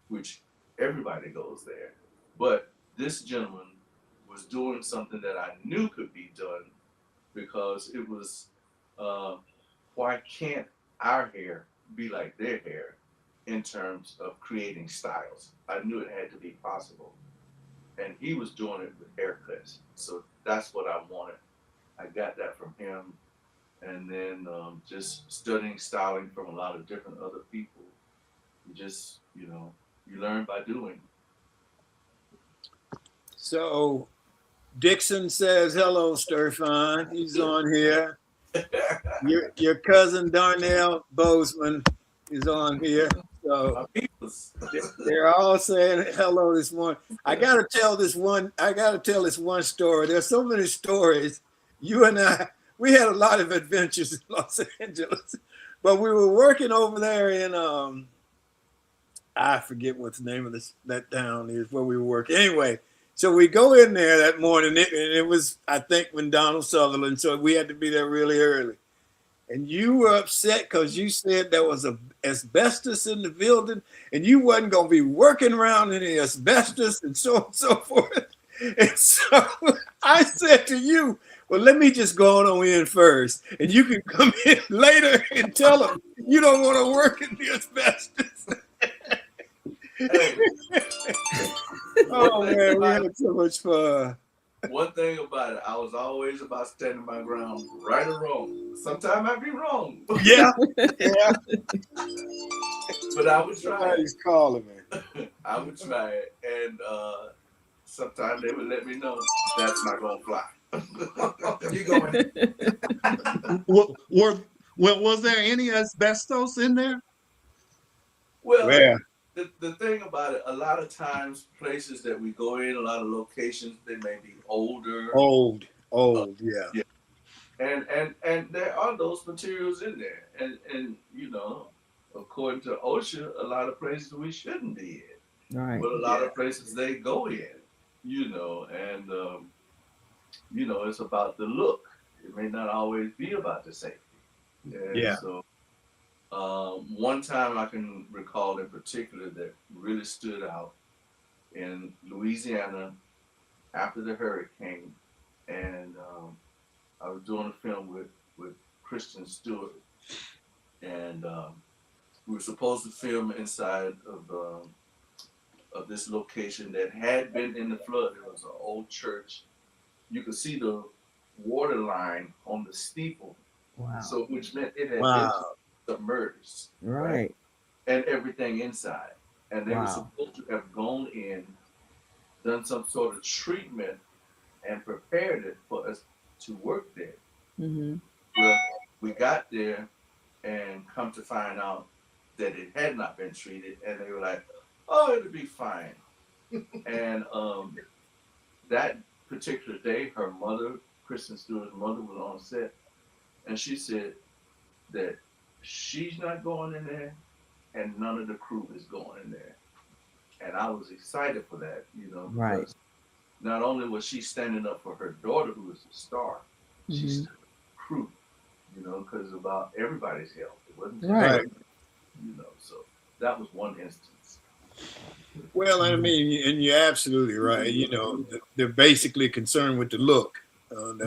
which everybody goes there. But this gentleman was doing something that I knew could be done because it was, why can't our hair be like their hair in terms of creating styles? I knew it had to be possible. And he was doing it with haircuts. So that's what I wanted. I got that from him. And then just studying styling from a lot of different other people. You You learn by doing. So Dixon says hello, Sterfon. He's on here. Your cousin Darnell Bozeman is on here. So they're all saying hello this morning. I gotta tell this one story. There's so many stories. You and I, we had a lot of adventures in Los Angeles, but we were working over there in I forget what the name of that town is where we were working. Anyway, so we go in there that morning, and it was, I think, when Donald Sutherland, so we had to be there really early. And you were upset because you said there was asbestos in the building, and you wasn't going to be working around any asbestos and so on and so forth. And so I said to you, well, let me just go on in first, and you can come in later and tell them you don't want to work in the asbestos. Oh man, we had so much fun. One thing about it, I was always about standing my ground, right or wrong. Sometimes I'd be wrong. Yeah, yeah. But I would try. Somebody's calling me. I would try it, and sometimes they would let me know that's not gonna fly. You going? Was there any asbestos in there? Well, yeah. The thing about it, a lot of times places that we go in, a lot of locations, they may be older. Old, yeah. And there are those materials in there. And you know, according to OSHA, a lot of places we shouldn't be in. Right. But a lot of places they go in, you know, and you know, it's about the look. It may not always be about the safety. And yeah. So one time I can recall in particular that really stood out in Louisiana after the hurricane, and I was doing a film with Kristen Stewart, and we were supposed to film inside of this location that had been in the flood. It was an old church. You could see the water line on the steeple. Wow. So which meant it had Wow. been submerged. Right. And everything inside. And they were supposed to have gone in, done some sort of treatment, and prepared it for us to work there. Mm-hmm. Well, we got there and come to find out that it had not been treated, and they were like, oh, it'll be fine. And that particular day, her mother, Kristen Stewart's mother, was on set, and she said that she's not going in there, and none of the crew is going in there. And I was excited for that, you know, right. because not only was she standing up for her daughter, who was a star, she stood up for the crew, you know, because about everybody's health. It wasn't just right. her, you know, so that was one instance. Well, I mean, and you're absolutely right. You know, they're basically concerned with the look, and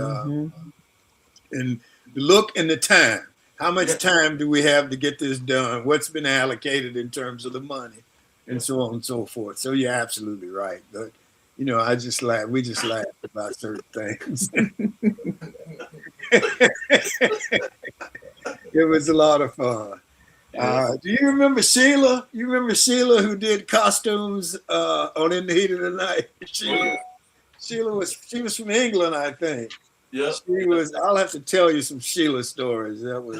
the look and the time. How much time do we have to get this done? What's been allocated in terms of the money, and so on and so forth. So you're absolutely right. But you know, I just laugh. We just laugh about certain things. It was a lot of fun. Do you remember Sheila? You remember Sheila who did costumes on In the Heat of the Night? Sheila was from England, I think. Yeah. She was. I'll have to tell you some Sheila stories. That was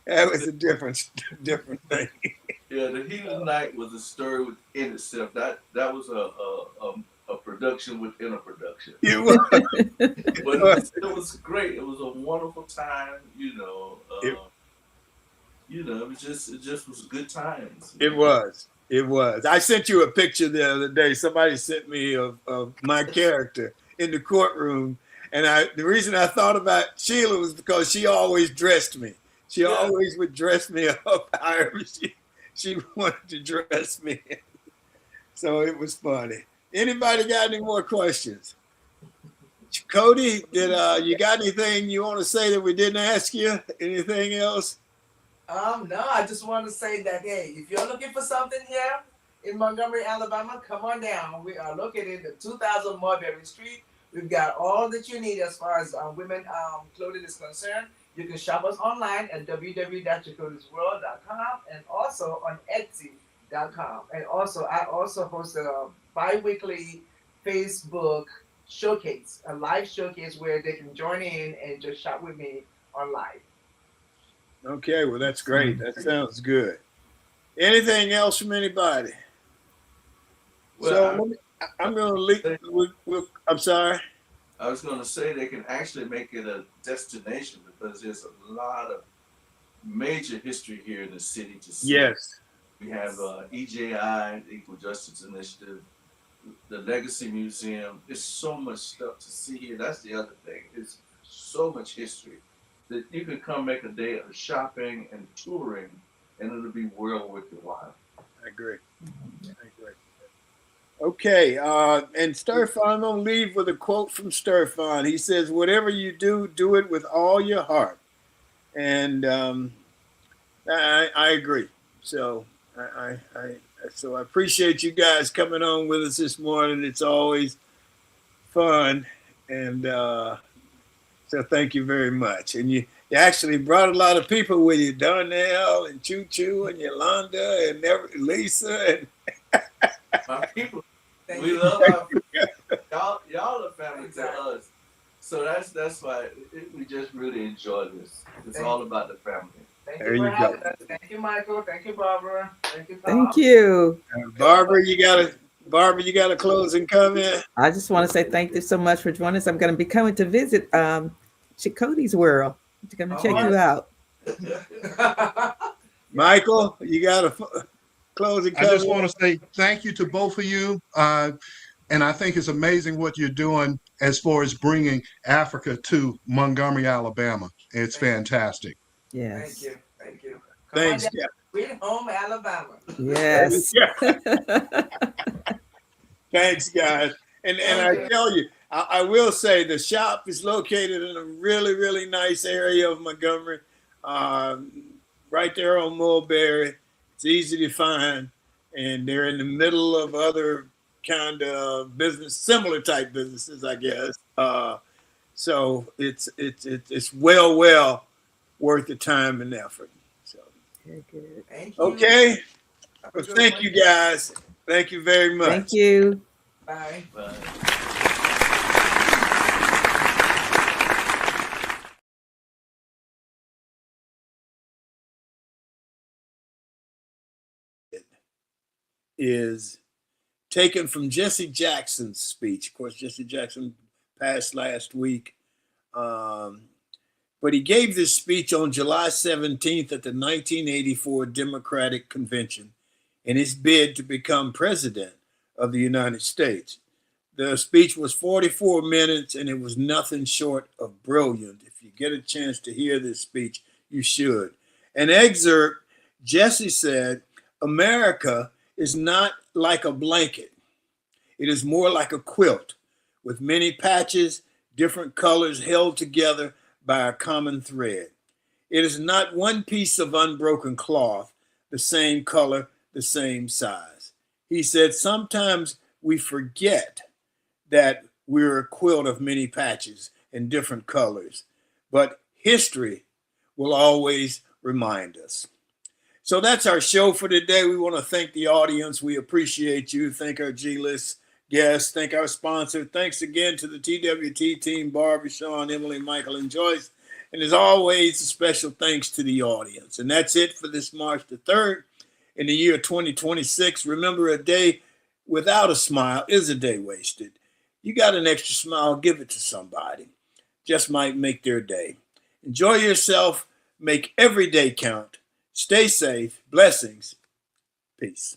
that was a different thing. Yeah, The Heat of the Night was a story within itself. That was a production within a production. It was. But it was great. It was a wonderful time, you know. You know, it just was good times. It was. It was. I sent you a picture the other day. Somebody sent me of my character in the courtroom, and the reason I thought about Sheila was because she always dressed me. She always would dress me up however she wanted to dress me. So it was funny. Anybody got any more questions? Chikodi, did you got anything you want to say that we didn't ask you? Anything else? No, I just want to say that, hey, if you're looking for something here in Montgomery, Alabama, come on down. We are located at 2000 Mulberry Street. We've got all that you need as far as women clothing is concerned. You can shop us online at www.chikodisworld.com and also on Etsy.com. And also, I also host a bi-weekly Facebook showcase, a live showcase where they can join in and just shop with me on live. Okay, well, that's great. That sounds good. Anything else from anybody? Well, I'm going to leave. I'm sorry. I was going to say they can actually make it a destination because there's a lot of major history here in the city to see. Yes. We have EJI, the Equal Justice Initiative, the Legacy Museum. There's so much stuff to see here. That's the other thing. It's so much history that you can come make a day of shopping and touring, and it'll be well worth your while. I agree. Okay, and Sterfon, I'm going to leave with a quote from Sterfon. He says, whatever you do, do it with all your heart. And I agree. So I appreciate you guys coming on with us this morning. It's always fun. And so thank you very much. And you actually brought a lot of people with you, Darnell and Choo Choo and Yolanda and Lisa and my people, we love our y'all are family to us. So that's why we just really enjoy this. It's all about the family. Thank you for having us. Thank you, Michael. Thank you, Barbara. Thank you, Tom. Thank you. Barbara, you got a closing comment? I just want to say thank you so much for joining us. I'm going to be coming to visit Chikodi's World. I'm going to check you out. Michael, you got a closing comment? I just want to say thank you to both of you. And I think it's amazing what you're doing as far as bringing Africa to Montgomery, Alabama. It's fantastic. Yes. Thank you. Thanks, Jeff. Sweet home, Alabama. Yes. Thanks, guys. And I tell you, I will say the shop is located in a really, really nice area of Montgomery, right there on Mulberry. It's easy to find, and they're in the middle of other kind of business, similar type businesses, I guess. So it's well worth the time and effort. So Very good. Thank you. Okay. Well, thank you guys. Thank you very much. Thank you. Bye. Bye. Is taken from Jesse Jackson's speech. Of course, Jesse Jackson passed last week. But he gave this speech on July 17th at the 1984 Democratic Convention in his bid to become president of the United States. The speech was 44 minutes and it was nothing short of brilliant. If you get a chance to hear this speech, you should. An excerpt, Jesse said, America is not like a blanket. It is more like a quilt with many patches, different colors held together by a common thread. It is not one piece of unbroken cloth, the same color, the same size. He said, sometimes we forget that we're a quilt of many patches and different colors, but history will always remind us. So that's our show for today. We want to thank the audience. We appreciate you. Thank our G-List guests. Thank our sponsor. Thanks again to the TWT team, Barbara, Sean, Emily, Michael, and Joyce. And as always, a special thanks to the audience. And that's it for this March the 3rd in the year 2026. Remember, a day without a smile is a day wasted. You got an extra smile, give it to somebody. Just might make their day. Enjoy yourself. Make every day count. Stay safe. Blessings. Peace.